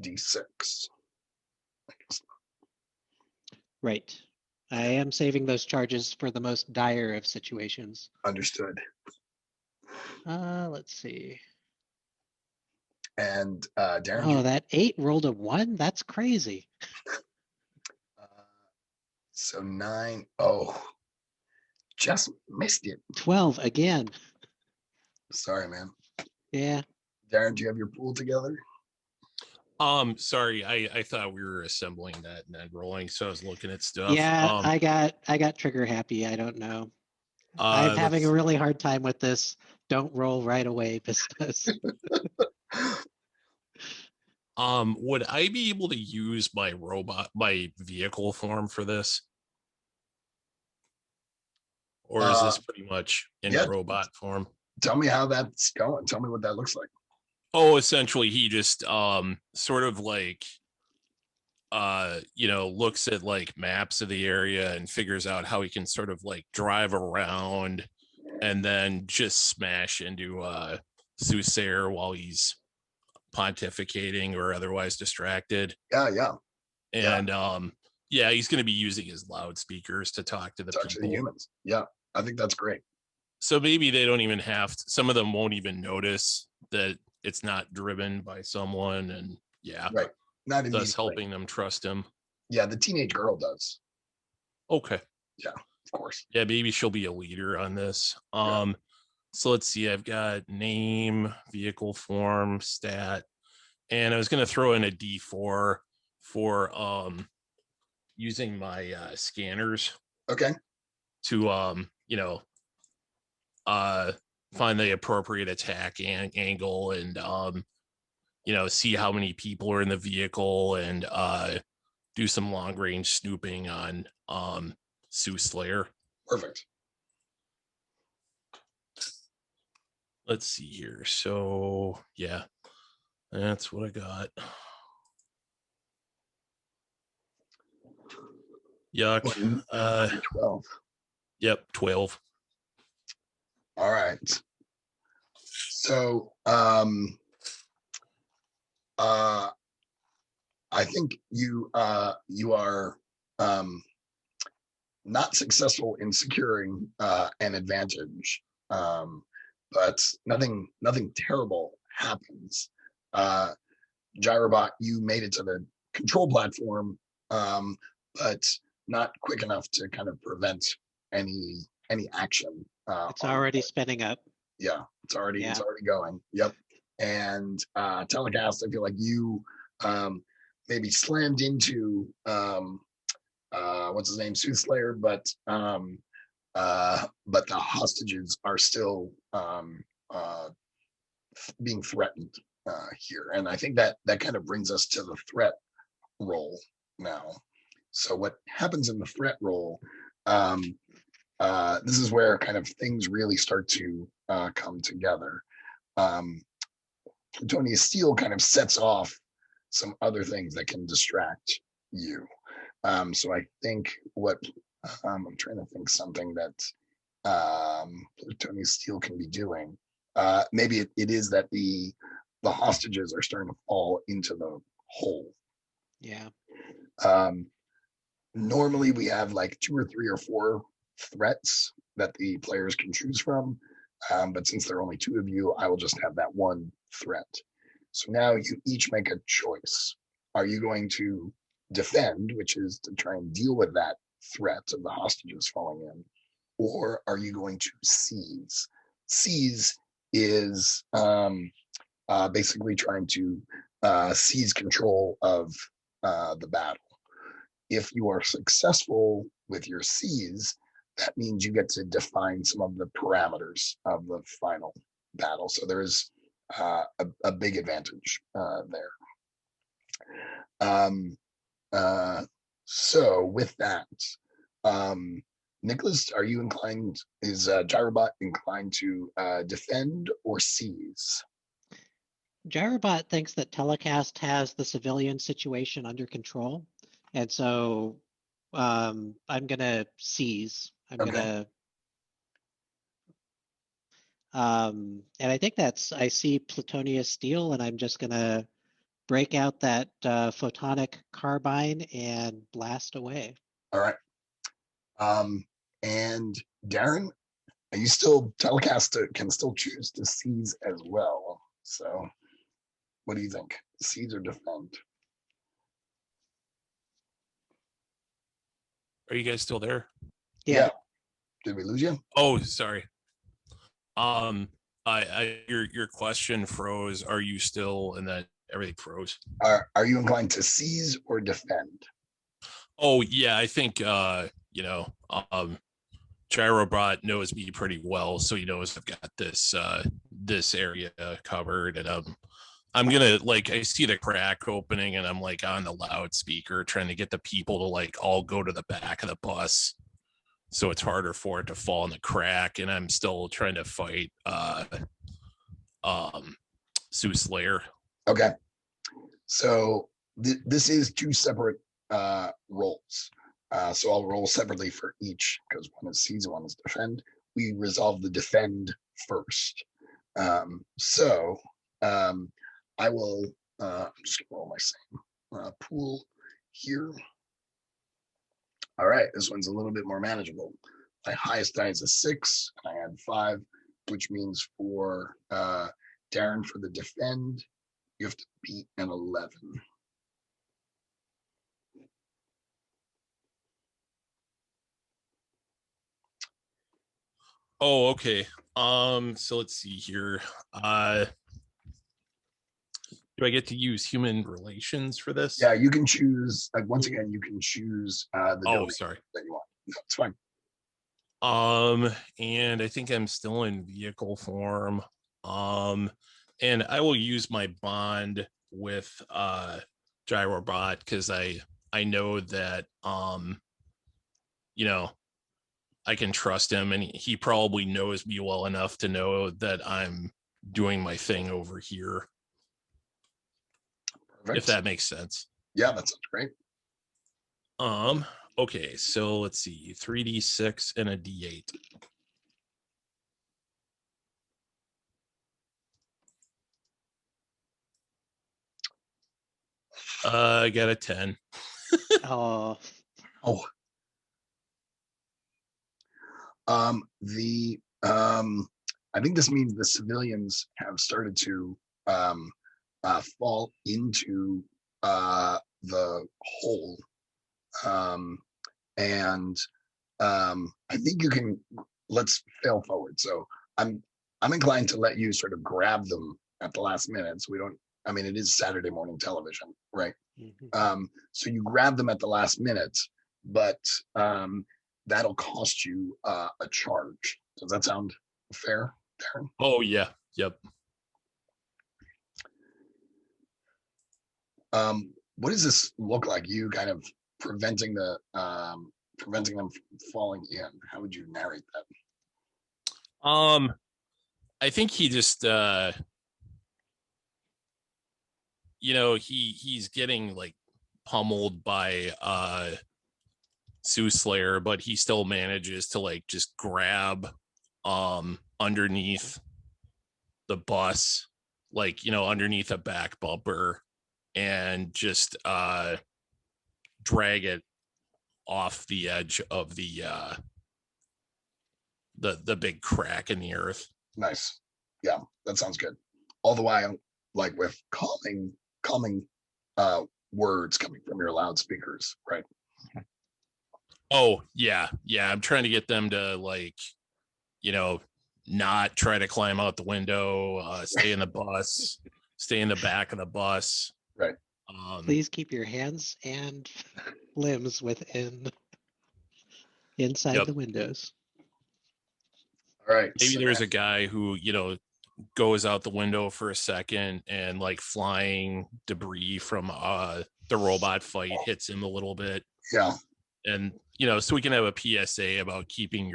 D6. I guess not. Right. I am saving those charges for the most dire of situations. Understood. Let's see. And Darren. Oh, that 8 rolled a 1? That's crazy. So 9. Oh, just missed it. 12 again. Sorry, man. Yeah. Darren, do you have your pool together? Sorry, I thought we were assembling that and then rolling, so I was looking at stuff. Yeah, I got trigger happy. I don't know. I'm having a really hard time with this. Don't roll right away business. Would I be able to use my vehicle form for this? Or is this pretty much in robot form? Tell me how that's going. Tell me what that looks like. Oh, essentially he just sort of like looks at like maps of the area and figures out how he can sort of like drive around and then just smash into Soothsayer while he's pontificating or otherwise distracted. Yeah. And he's going to be using his loudspeakers to talk to the people. To the humans. Yeah, I think that's great. So maybe they don't even have to, some of them won't even notice that it's not driven by someone, and right, not thus helping them trust him. Yeah, the teenage girl does. Okay. Yeah, of course. Yeah, maybe she'll be a leader on this. So let's see, I've got name, vehicle form, stat, and I was going to throw in a D4 for using my scanners Okay. to find the appropriate attack angle and see how many people are in the vehicle and do some long range snooping on Soothslayer. Perfect. Let's see here. So yeah, that's what I got. Yuck. 12. Yep, 12. All right. So I think you are not successful in securing an advantage, but nothing terrible happens. Gyrobot, you made it to the control platform, but not quick enough to kind of prevent any action. It's already spinning up. Yeah, it's already Yeah. going. Yep. And Telecast, I feel like you maybe slammed into what's his name, Soothslayer, but the hostages are still being threatened here, and I think that kind of brings us to the threat roll now. So what happens in the threat roll? This is where kind of things really start to come together. Plutonian Steel kind of sets off some other things that can distract you. So I think what I'm trying to think something that Plutonian Steel can be doing. Maybe it is that the hostages are starting to fall into the hole. Yeah. Normally we have like 2 or 3 or 4 threats that the players can choose from. But since there are only 2 of you, I will just have that one threat. So now you each make a choice. Are you going to defend, which is to try and deal with that threat of the hostages falling in, or are you going to seize? Seize is basically trying to seize control of the battle. If you are successful with your seize, that means you get to define some of the parameters of the final battle. So there is a big advantage there. So with that, Nicholas, are you inclined, is Gyrobot inclined to defend or seize? Gyrobot thinks that Telecast has the civilian situation under control. And so I'm going to seize. I'm Okay. going to. And I think I see Plutonian Steel, and I'm just going to break out that photonic carbine and blast away. All right. And Darren, you still, Telecast can still choose to seize as well. So what do you think? Seize or defend? Are you guys still there? Yeah. Did we lose you? Oh, sorry. Your question froze. Are you still? And then everything froze. Are you inclined to seize or defend? Oh yeah, I think Gyrobot knows me pretty well, so he knows I've got this area covered, and I'm gonna, like, I see the crack opening, and I'm like on the loudspeaker trying to get the people to like all go to the back of the bus, so it's harder for it to fall in the crack, and I'm still trying to fight Soothslayer. Okay. So this is 2 separate roles. So I'll roll separately for each because one is seize, one is defend. We resolve the defend first. I will I'm just gonna roll my same pool here. All right, this one's a little bit more manageable. My highest die is a 6, and I had 5, which means for Darren, for the defend, you have to beat an 11. Oh, okay. So let's see here. Do I get to use human relations for this? Yeah, you can choose, like, once again, you can choose the Oh, domain sorry. that you want. No, it's fine. And I think I'm still in vehicle form. And I will use my bond with Gyrobot because I know that you know, I can trust him, and he probably knows me well enough to know that I'm doing my thing over here. Perfect. If that makes sense. Yeah, that sounds great. Okay, so let's see, 3d6 and a d8. I got a 10. Oh, Oh. I think this means the civilians have started to fall into the hole, and I think you can. Let's fail forward. So I'm inclined to let you sort of grab them at the last minute. So we don't. I mean, it is Saturday morning television, right? So you grab them at the last minute, but that'll cost you a charge. Does that sound fair, Darren? Oh yeah, yep. What does this look like? You kind of preventing them from falling in. How would you narrate that? I think he just he's getting like pummeled by Sooslayer, but he still manages to like just grab underneath the bus, like underneath a back bumper, and just drag it off the edge of the big crack in the earth. Nice. Yeah, that sounds good. All the while, like with calming words coming from your loudspeakers, right? Oh yeah, I'm trying to get them to like, not try to climb out the window, stay in the bus, stay in the back of the bus. Right. Please keep your hands and limbs inside the windows. All right. Maybe there's a guy who, goes out the window for a second and like flying debris from the robot fight hits him a little bit. Yeah. And, so we can have a PSA about keeping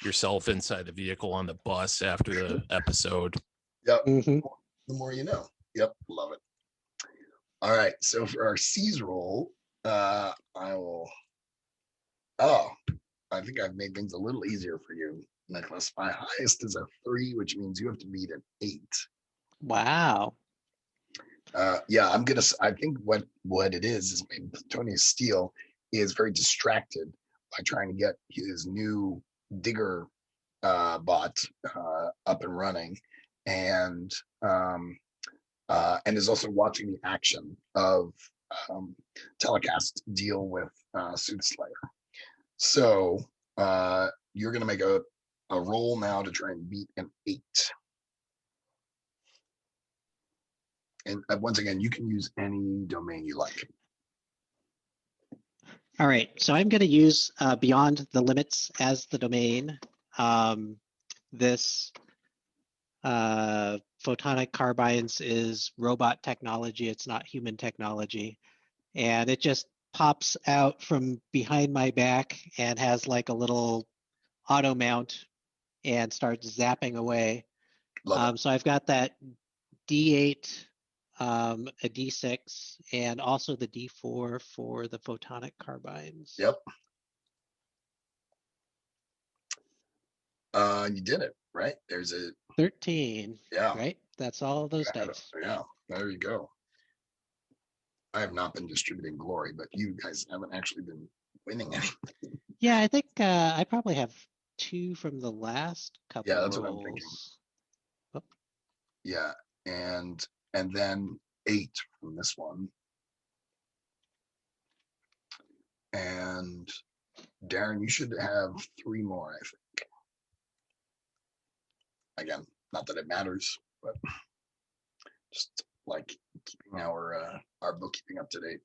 yourself inside the vehicle on the bus after the episode. Yep. Mm-hmm. The more you know. Yep. Love it. All right. So for our C's roll, I think I've made things a little easier for you, Nicholas. My highest is a 3, which means you have to beat an 8. Wow. Yeah, I think what it is maybe Tony Steele is very distracted by trying to get his new digger bot up and running, and is also watching the action of Telecast deal with Soothslayer. So you're going to make a roll now to try and beat an 8. And once again, you can use any domain you like. All right, so I'm going to use Beyond the Limits as the domain. This photonic carbines is robot technology. It's not human technology. And it just pops out from behind my back and has like a little auto mount and starts zapping away. So I've got that D8, a D6, and also the D4 for the photonic carbines. Yep. You did it, right? There's a 13. Yeah. Right? That's all those dice. Yeah, there you go. I have not been distributing glory, but you guys haven't actually been winning anything. Yeah, I think I probably have 2 from the last couple. Yeah, that's rolls. what I'm thinking. Oh. Yeah, and then 8 from this one. And Darren, you should have 3 more, I think. Again, not that it matters, but just like keeping our bookkeeping up to date.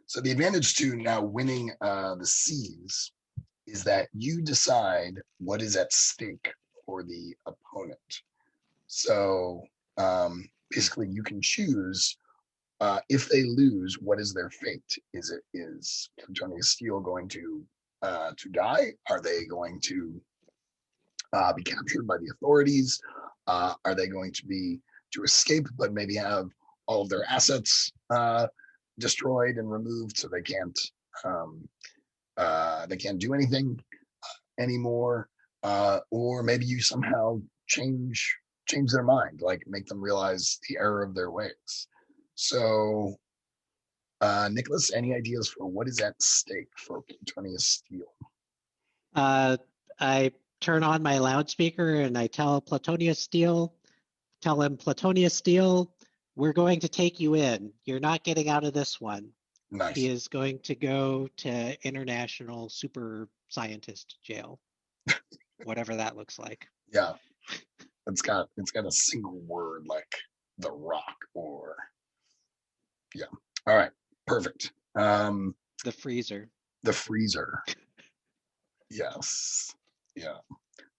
So the advantage to now winning the seas is that you decide what is at stake for the opponent. So basically, you can choose if they lose, what is their fate? Is Plutonia Steel going to die? Are they going to be captured by the authorities? Are they going to escape, but maybe have all of their assets destroyed and removed, so they can't do anything anymore? Or maybe you somehow change their mind, like make them realize the error of their ways. So, Nicholas, any ideas for what is at stake for Plutonia Steel? I turn on my loudspeaker and I tell him, Plutonia Steel, we're going to take you in. You're not getting out of this one. Nice. He is going to go to international super scientist jail, whatever that looks like. Yeah, it's got a single word like the Rock or yeah. All right, perfect. The freezer. The freezer. Yes. Yeah.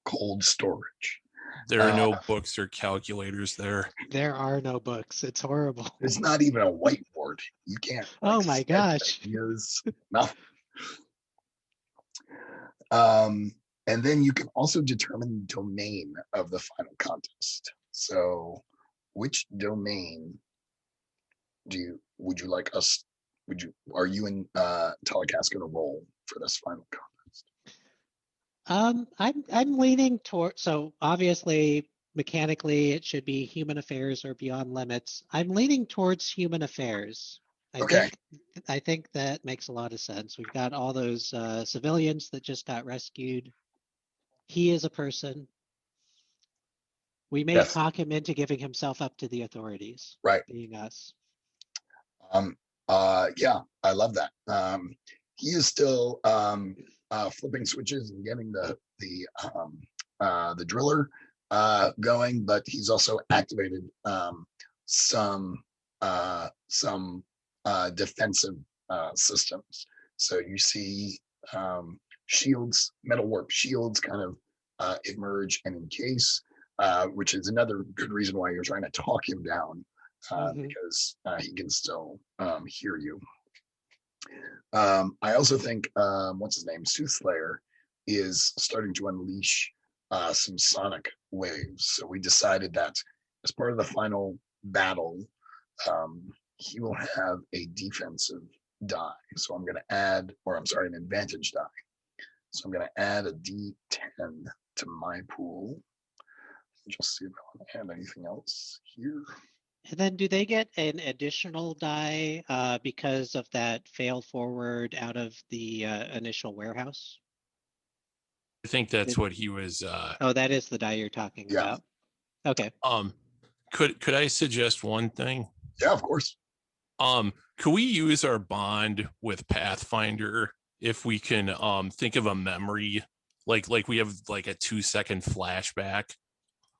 Cold storage. There are no books or calculators there. There are no books. It's horrible. There's not even a whiteboard. You can't. Oh my gosh. Ideas, nothing. And then you can also determine the domain of the final contest. So, which domain are you and Telecast going to roll for this final contest? I'm leaning toward, so obviously mechanically it should be human affairs or beyond limits. I'm leaning towards human affairs. I think that makes a lot of sense. We've got all those civilians that just got rescued. He is a person. We may talk him into giving himself up to the authorities. Right. Being us. Yeah, I love that. He is still flipping switches and getting the driller going, but he's also activated some defensive systems. So you see shields, metal warp shields kind of emerge and encase, which is another good reason why you're trying to talk him down, because he can still hear you. I also think, what's his name, Soothslayer, is starting to unleash some sonic waves. So we decided that as part of the final battle, he will have a defensive die. So I'm going to add, an advantage die. So I'm going to add a D10 to my pool. Just see if I want to add anything else here. And then do they get an additional die because of that fail forward out of the initial warehouse? I think that's what he was. Oh, that is the die you're talking about. Okay. Could I suggest one thing? Yeah, of course. Could we use our bond with Pathfinder if we can think of a memory, like we have like a 2-second flashback?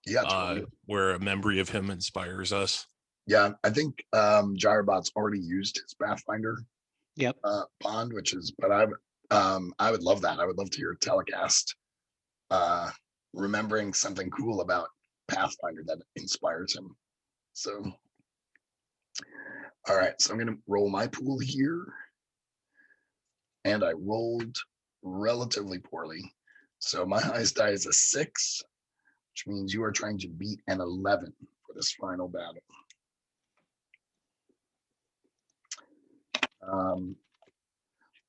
Yeah, totally. Where a memory of him inspires us. Yeah, I think Gyrobot's already used his Pathfinder bond, but I would love that. I would love to hear Telecast remembering something cool about Pathfinder that inspires him. So, all right, so I'm going to roll my pool here. And I rolled relatively poorly. So my highest die is a 6, which means you are trying to beat an 11 for this final battle.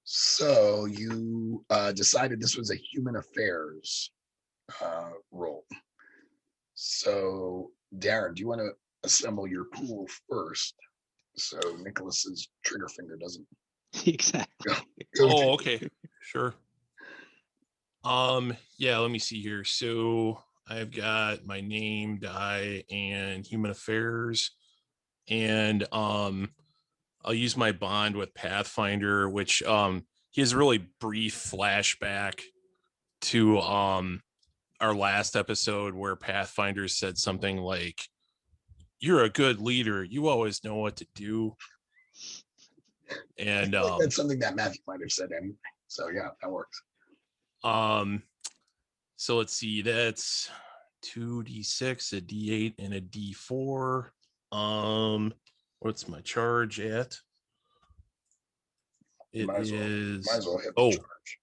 So you decided this was a human affairs role. So Darren, do you want to assemble your pool first, so Nicholas's trigger finger doesn't exactly go okay, sure. Yeah, let me see here. So I've got my name die and human affairs, and I'll use my bond with Pathfinder, which he has a really brief flashback to our last episode where Pathfinder said something like, you're a good leader. You always know what to do. And I feel like that's something that Matthew might have said anyway. So yeah, that works. So let's see, that's 2d6, a d8, and a d4. What's my charge at? It Might as is well hit the charge.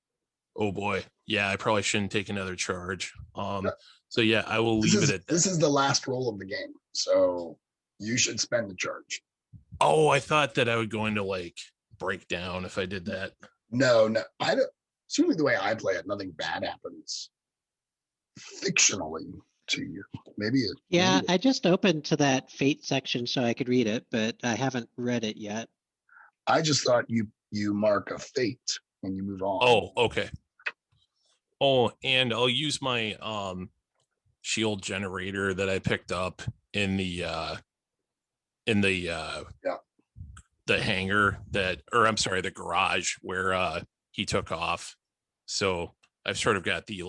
Oh boy. Yeah, I probably shouldn't take another charge. Yeah. So yeah, I will leave it at that. This is the last roll of the game. So you should spend the charge. Oh, I thought that I would go into like breakdown if I did that. No, I don't. Certainly, the way I play it, nothing bad happens fictionally to you. Maybe it. Yeah, maybe I just opened to that fate section so I could read it, but I haven't read it yet. I just thought you mark a fate and you move on. Oh, okay. Oh, and I'll use my shield generator that I picked up in the hangar the garage where he took off. So I've sort of got the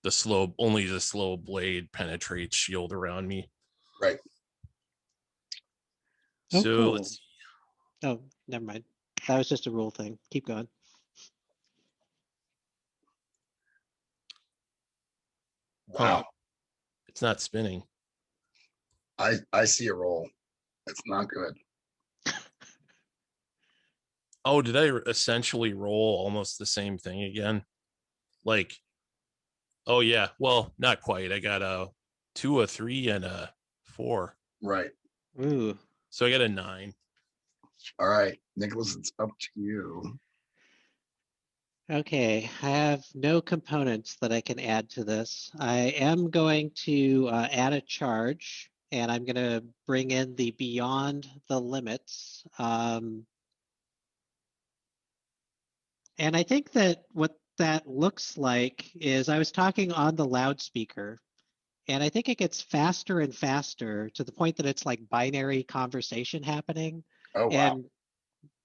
the slow blade penetrates shield around me. Right. Oh, So cool. let's see. Oh, never mind. That was just a rule thing. Keep going. Wow. It's not spinning. I see a roll. It's not good. Oh, did I essentially roll almost the same thing again? Like, oh yeah, well, not quite. I got a 2, a 3, and a 4. Right. Ooh. So I got a 9. All right, Nicholas, it's up to you. Okay, I have no components that I can add to this. I am going to add a charge, and I'm going to bring in the Beyond the Limits. And I think that what that looks like is I was talking on the loudspeaker, and I think it gets faster and faster to the point that it's like binary conversation happening. Oh, wow. And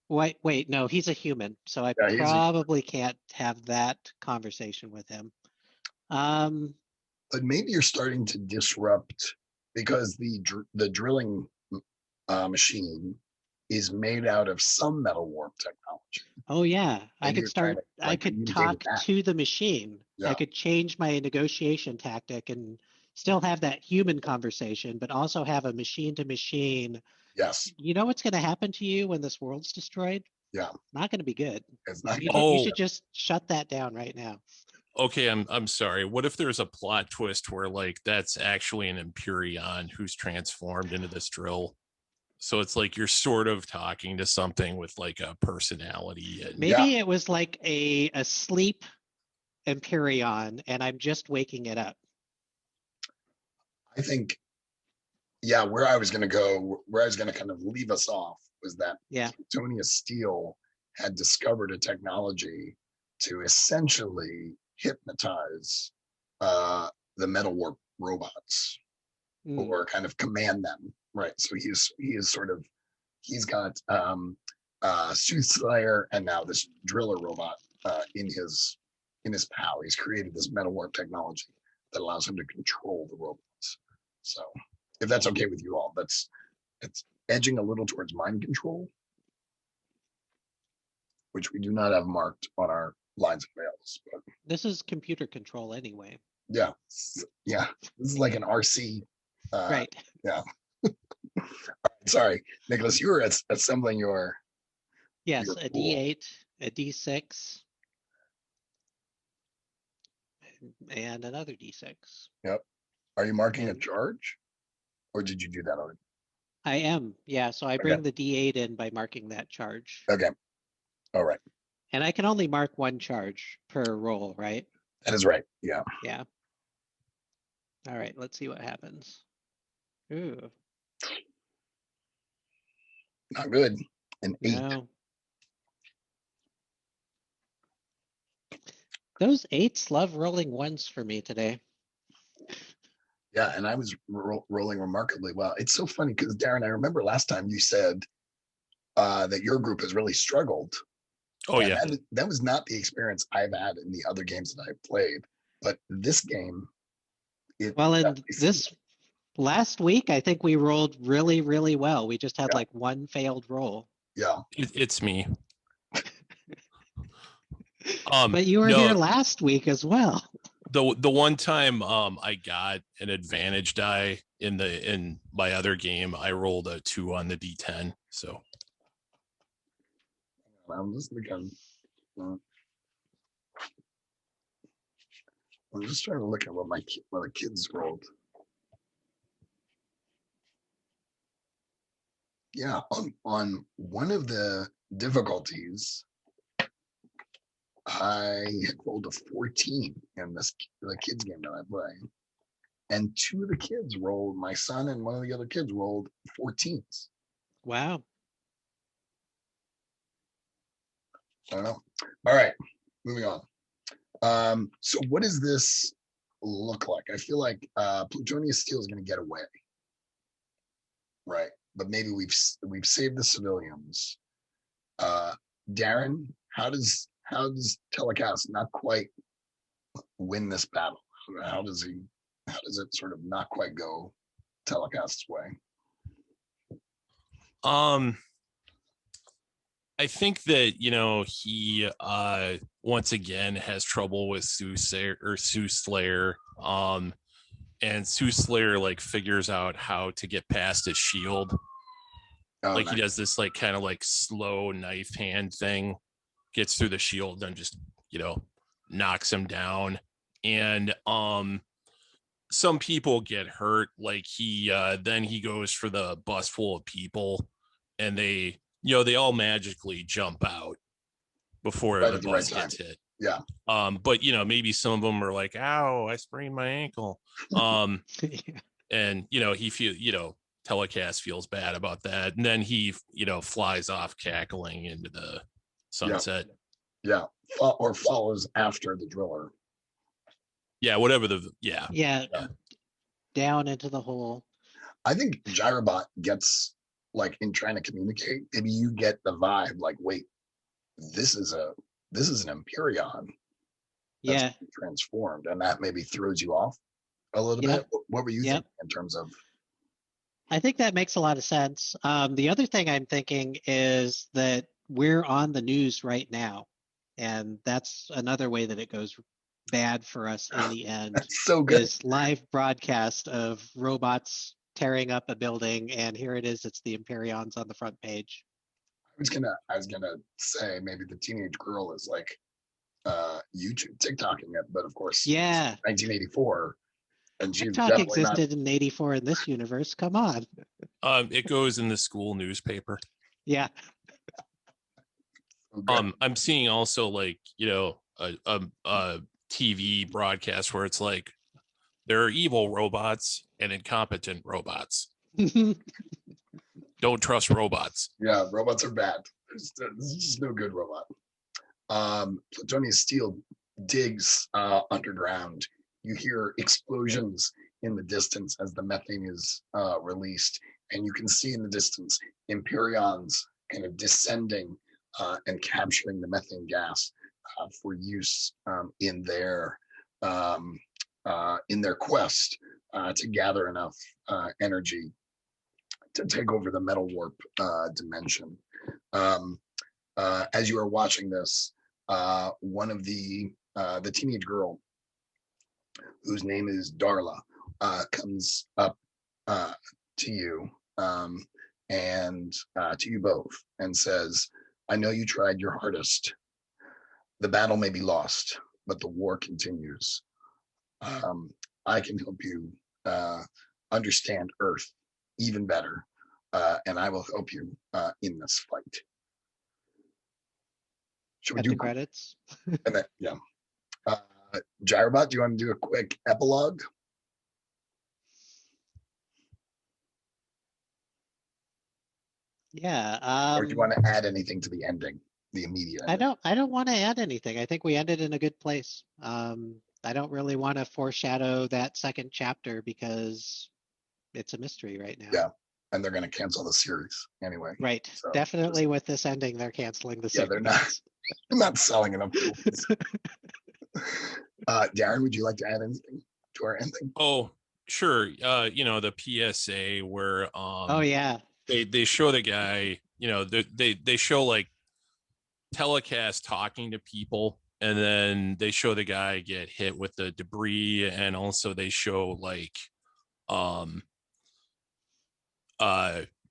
wait, no, he's a human, so I Yeah, probably can't have that conversation with him. But maybe you're starting to disrupt because the drilling machine is made out of some metal warp technology. Oh yeah, I Maybe could you're trying start. to, I like, could communicate with talk that. to the machine. Yeah. I could change my negotiation tactic and still have that human conversation, but also have a machine to machine. Yes. You know what's going to happen to you when this world's destroyed? Yeah. Not going to be good. It's not. You should just shut that down right now. Okay, I'm sorry. What if there's a plot twist where like that's actually an Empyrean who's transformed into this drill? So it's like you're sort of talking to something with like a personality. And Maybe it was like a sleep Empyrean, and I'm just waking it up. I think, yeah, where I was going to kind of leave us off was that Plutonius Steele had discovered a technology to essentially hypnotize the metal warp robots or kind of command them. Right. So he's got Soothsayer and now this driller robot in his PAL. He's created this metal warp technology that allows him to control the robots. So if that's okay with you all, it's edging a little towards mind control, which we do not have marked on our lines of fails. But this is computer control anyway. Yeah. This is like an RC. Right. Yeah. Sorry, Nicholas, you were assembling your. Yes, a D8, a D6, and another D6. Yep. Are you marking a charge, or did you do that already? I am. Yeah. So I bring the D8 in by marking that charge. Okay. All right. And I can only mark one charge per roll, right? That is right. Yeah. Yeah. All right. Let's see what happens. Ooh. Not good. An 8. No. Those 8s love rolling 1s for me today. Yeah, and I was rolling remarkably well. It's so funny because Darren, I remember last time you said that your group has really struggled. Oh yeah, that was not the experience I've had in the other games that I've played. But this game, Last week, I think we rolled really, really well. We just had Yeah. like one failed roll. Yeah. It's me. But you were no, here last week as well. the one time I got an advantage die in my other game, I rolled a 2 on the D10. So I'm just looking. I'm just trying to look at what the kids rolled. Yeah, on one of the difficulties, I had rolled a 14 in the kids game that I play, and two of the kids rolled. My son and one of the other kids rolled 14s. Wow. I don't know. All right, moving on. So what does this look like? I feel like Plutonius Steel is going to get away, right? But maybe we've saved the civilians. Darren, how does Telecast not quite win this battle? How does it sort of not quite go Telecast's way? I think that he once again has trouble with Soothsayer. And Soothsayer like figures out how to get past his shield. Oh, like nice. He does this like kind of like slow knife hand thing, gets through the shield and just knocks him down. And some people get hurt. Like then he goes for the bus full of people, and they all magically jump out before Right the at the bus right gets hit. Yeah. But maybe some of them are like, "Ow, I sprained my ankle." Yeah. And Telecast feels bad about that, and then he flies off cackling into the sunset. Yeah. Or follows after the driller. Yeah, whatever Yeah. Down into the hole. I think Gyrobot gets, like, in trying to communicate, maybe you get the vibe like, wait, this is an Empyreon that's Yeah. transformed, and that maybe throws you off a little bit. What were you thinking in terms of? I think that makes a lot of sense. The other thing I'm thinking is that we're on the news right now, and that's another way that it goes bad for us in the end. That's so good. Is live broadcast of robots tearing up a building, and here it is. It's the Empyreons on the front page. I was gonna say maybe the teenage girl is like YouTube TikToking it, but of course, Yeah, 1984, and she's TikTok definitely not. existed in '84 in this universe. Come on. It goes in the school newspaper. Yeah. I'm seeing also like a TV broadcast where it's like there are evil robots and incompetent robots. Don't trust robots. Yeah, robots are bad. There's just no good robot. Plutonius Steel digs underground. You hear explosions in the distance as the methane is released, and you can see in the distance Empyreons kind of descending and capturing the methane gas for use in their quest to gather enough energy to take over the metal warp dimension. As you are watching this, one of the teenage girl, whose name is Darla, comes up to you and to you both and says, "I know you tried your hardest. The battle may be lost, but the war continues. I can help you understand Earth even better, and I will help you in this fight." Should we At do the credits? And then, yeah. Gyrobot, do you want to do a quick epilogue? Yeah. Or do you want to add anything to the ending, the immediate ending? I don't want to add anything. I think we ended in a good place. I don't really want to foreshadow that second chapter because it's a mystery right now. Yeah, and they're going to cancel the series anyway. Right. So definitely with this ending, they're canceling the series. They're not selling enough tools. Darren, would you like to add anything to our ending? Oh, Sure. The PSA where Oh yeah. they show the guy, they show like telecast talking to people, and then they show the guy get hit with the debris, and also they show like um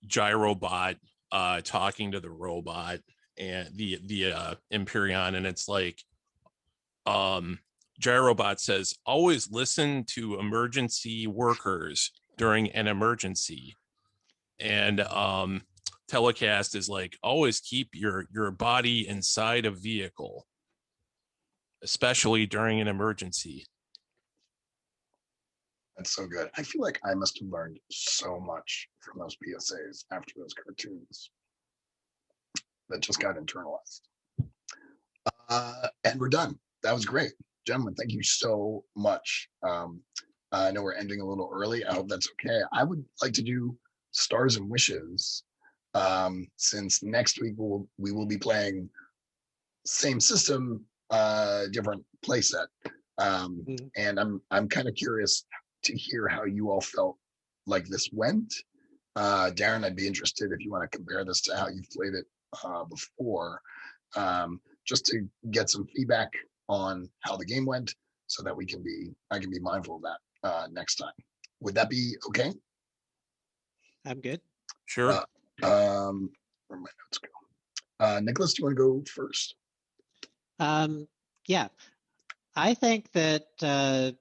gyrobot talking to the robot and the Empyrean, and it's like um gyrobot says always listen to emergency workers during an emergency, and telecast is like always keep your body inside a vehicle, especially during an emergency. That's so good. I feel like I must have learned so much from those PSAs after those cartoons that just got internalized. And we're done. That was great. Gentlemen, thank you so much. I know we're ending a little early. I hope that's okay. I would like to do stars and wishes, since next week we will be playing same system, different playset. And I'm kind of curious to hear how you all felt like this went. Darren, I'd be interested if you want to compare this to how you've played it before, just to get some feedback on how the game went, so that I can be mindful of that next time. Would that be okay? I'm good. Sure. Where my notes go? Nicholas, do you want to go first? Yeah, I think that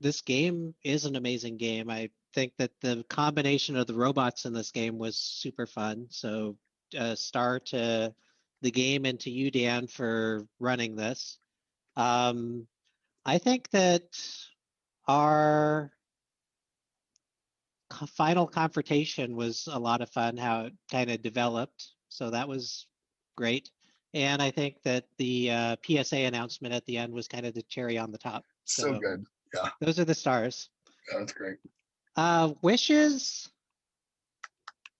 this game is an amazing game. I think that the combination of the robots in this game was super fun. So, star to the game and to you, Dan, for running this. I think that our final confrontation was a lot of fun, how it kind of developed. So that was great. And I think that the PSA announcement at the end was kind of the cherry on the top. So good. Yeah, Those are the stars. that's great. Wishes.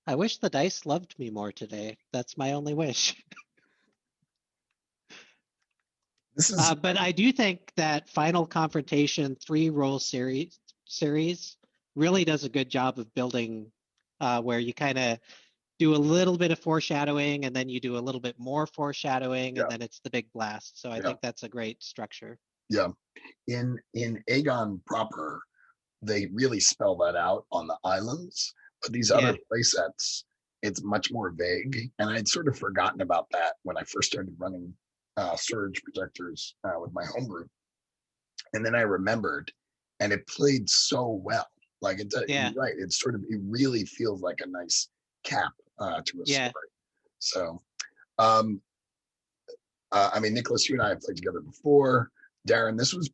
I wish the dice loved me more today. That's my only wish. This is But I do think that Final Confrontation 3-roll series really does a good job of building, where you kind of do a little bit of foreshadowing, and then you do a little bit more foreshadowing, Yeah. and then it's the big blast. So I Yeah. think that's a great structure. Yeah. In Aegon proper, they really spell that out on the islands, but these other playsets, it's much more vague. And I'd sort of forgotten about that when I first started running surge projectors with my home group. And then I remembered, and it played so well. Like it does, Yeah. you're right. It's sort of, it really feels like a nice cap to a story. So, I mean, Nicholas, you and I have played together before. Darren, this was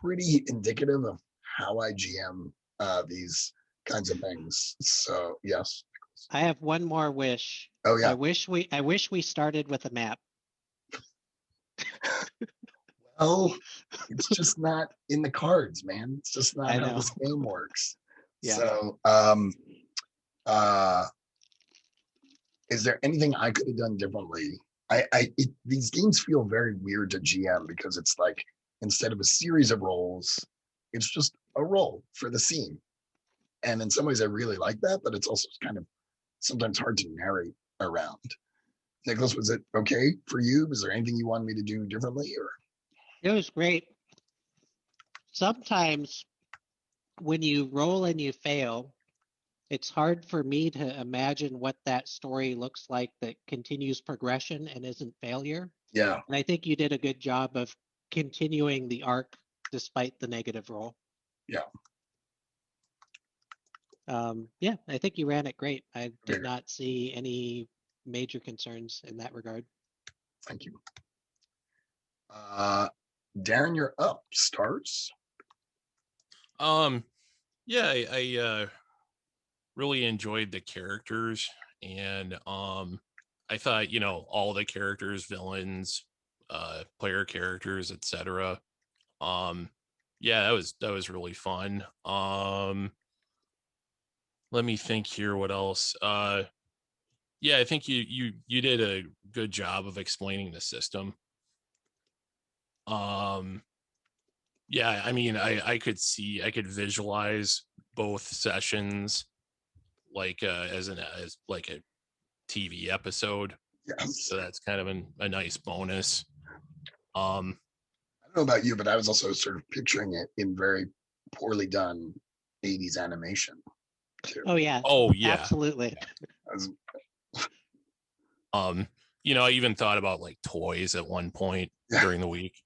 pretty indicative of how I GM these kinds of things. So, yes. I have one more wish. Oh yeah. I wish we started with a map. Well, it's just not in the cards, man. It's just not I how know. this game works. Yeah. So, is there anything I could have done differently? These games feel very weird to GM because it's like, instead of a series of rolls, it's just a roll for the scene. And in some ways I really like that, but it's also kind of sometimes hard to narrate around. Nicholas, was it okay for you? Was there anything you wanted me to do differently, or? It was great. Sometimes when you roll and you fail, it's hard for me to imagine what that story looks like that continues progression and isn't failure. Yeah. And I think you did a good job of continuing the arc despite the negative roll. Yeah. Yeah, I think you ran it great. I did Okay. not see any major concerns in that regard. Thank you. Darren, you're up. Stars. Yeah, I really enjoyed the characters, and I thought, all the characters, villains, player characters, etc. Yeah, that was really fun. Let me think here, what else? Yeah, I think you did a good job of explaining the system. Yeah, I mean, I could visualize both sessions like as like a TV episode. Yes. So that's kind of a nice bonus. I don't know about you, but I was also sort of picturing it in very poorly done 80s animation too. Oh yeah. Oh yeah. Absolutely. I even thought about like toys at one point during the week.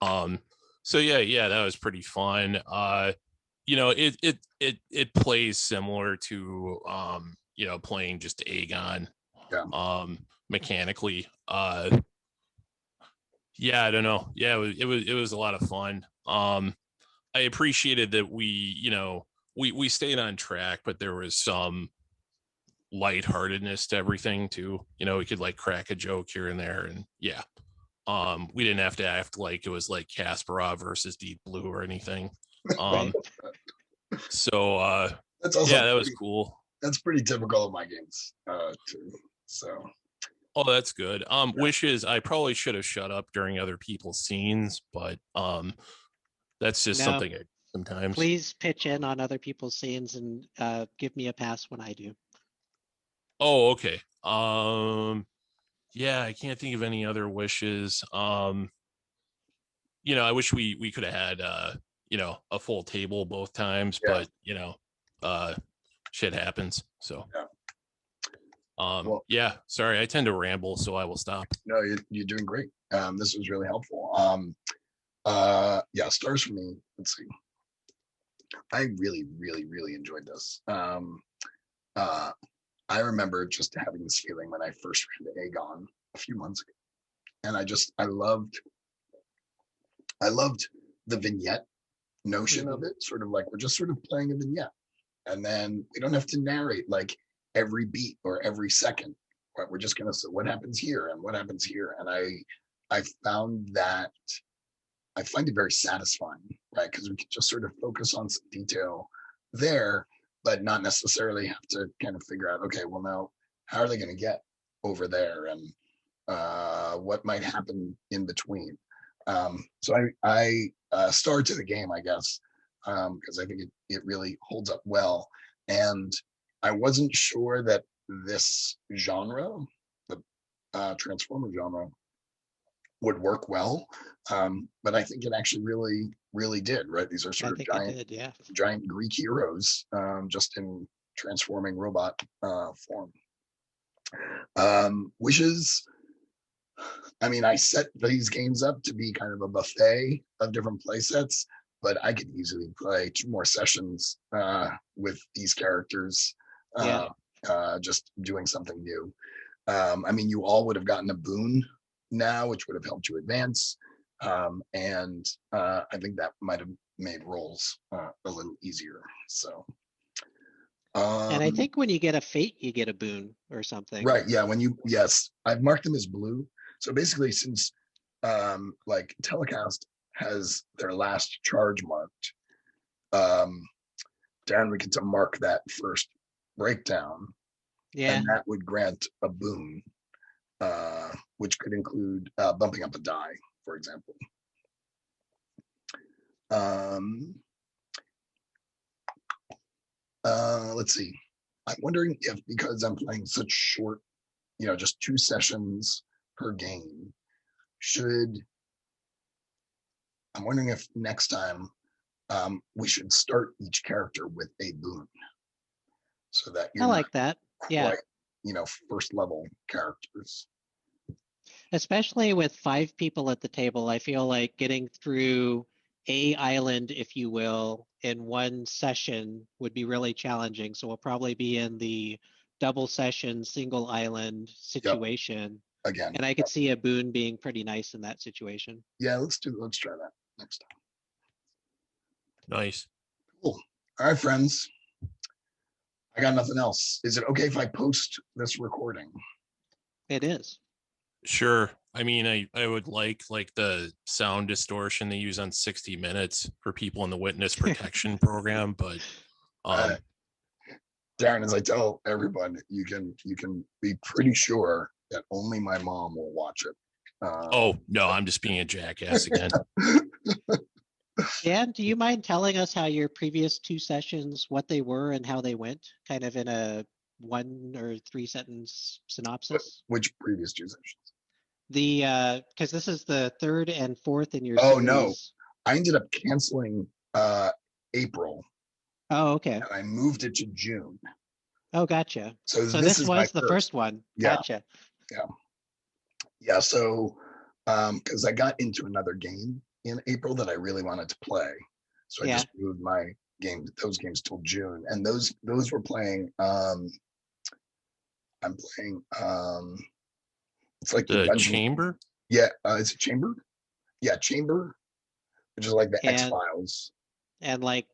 So yeah, that was pretty fun. It plays similar to playing just Aegon. Mechanically. I don't know. Yeah, it was a lot of fun. I appreciated that we stayed on track, but there was some lightheartedness to everything too. We could like crack a joke here and there, and we didn't have to act like it was like Kasparov versus Deep Blue or anything. So that's also that was cool. That's pretty typical of my games too. So that's good. Wishes, I probably should have shut up during other people's scenes, but that's just something I sometimes. Please pitch in on other people's scenes and give me a pass when I do. Oh, okay. I can't think of any other wishes. I wish we could have had a full table both times, but shit happens. So sorry, I tend to ramble, so I will stop. No, you're doing great. This was really helpful. Stars for me. Let's see. I really, really, really enjoyed this. I remember just having this feeling when I first ran to Aegon a few months ago, and I loved the vignette notion of it. Sort of like we're just sort of playing a vignette, and then we don't have to narrate like every beat or every second. Right? We're just gonna say what happens here and what happens here, and I find it very satisfying, right? Because we can just sort of focus on some detail there, but not necessarily have to kind of figure out, okay, well now, how are they going to get over there, and what might happen in between? So I starred to the game, I guess, because I think it really holds up well. And I wasn't sure that this genre, the Transformer genre, would work well, but I think it actually really, really did. Right, these are sort of giant Greek heroes, just in transforming robot form. Wishes. I mean, I set these games up to be kind of a buffet of different play sets, but I could easily play 2 more sessions with these characters, just doing something new. I mean, you all would have gotten a boon now, which would have helped you advance, and I think that might have made rolls a little easier. So and I think when you get a fate, you get a boon or something, right? I've marked them as blue. So basically, since like Telecast has their last charge marked, Darren, we get to mark that first breakdown, and that would grant a boon, which could include bumping up a die, for example. Let's see. I'm wondering if, because I'm playing such short, just 2 sessions per game, I'm wondering if next time we should start each character with a boon, so that I like that. Yeah. First level characters. Especially with 5 people at the table, I feel like getting through a island, if you will, in one session would be really challenging. So we'll probably be in the double session, single island situation. Again. And I could see a boon being pretty nice in that situation. Yeah, let's try that next time. Nice. Cool. All right, friends. I got nothing else. Is it okay if I post this recording? It is. Sure. I mean, I would like the sound distortion they use on 60 Minutes for people in the witness protection program, but Darren, as I tell everyone, you can be pretty sure that only my mom will watch it. Oh no, I'm just being a jackass again. Dan, do you mind telling us how your previous 2 sessions, what they were and how they went, kind of in a 1 or 3 sentence synopsis? Which previous 2 sessions? Because this is the 3rd and 4th in your Oh, series. no. I ended up canceling April Oh, okay. and I moved it to June. Oh, gotcha. So So this this is my was the first one. Yeah. Gotcha. Yeah, so because I got into another game in April that I really wanted to play. So I Yeah. just moved those games till June. And those were playing I'm playing it's like the The dungeon. chamber. Yeah, it's a chamber. Yeah, chamber, which is like the And- X-Files. And like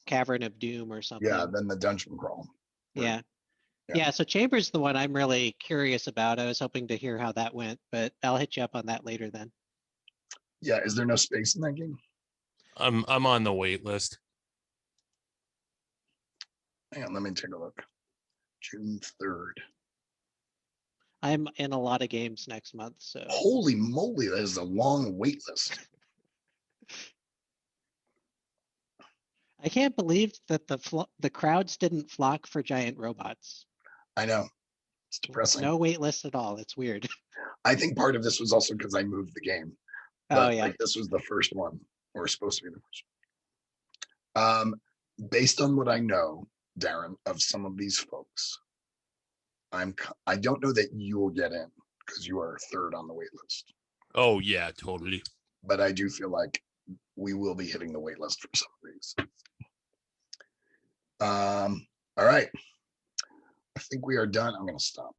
Cavern of Doom or something. Yeah, then the dungeon crawl. Yeah. Yeah. Yeah, so Chamber's the one I'm really curious about. I was hoping to hear how that went, but I'll hit you up on that later then. Yeah, is there no space in that game? I'm on the wait list. Hang on, let me take a look. June 3rd. I'm in a lot of games next month, so Holy moly, that is a long wait list. I can't believe that the crowds didn't flock for giant robots. I know. It's depressing. No wait list at all. It's weird. I think part of this was also because I moved the game. Oh But yeah. like this was the first one, or supposed to be the first one. Based on what I know, Darren, of some of these folks, I don't know that you will get in because you are 3rd on the wait list. Oh yeah, totally. But I do feel like we will be hitting the wait list for some of these. All right. I think we are done. I'm going to stop.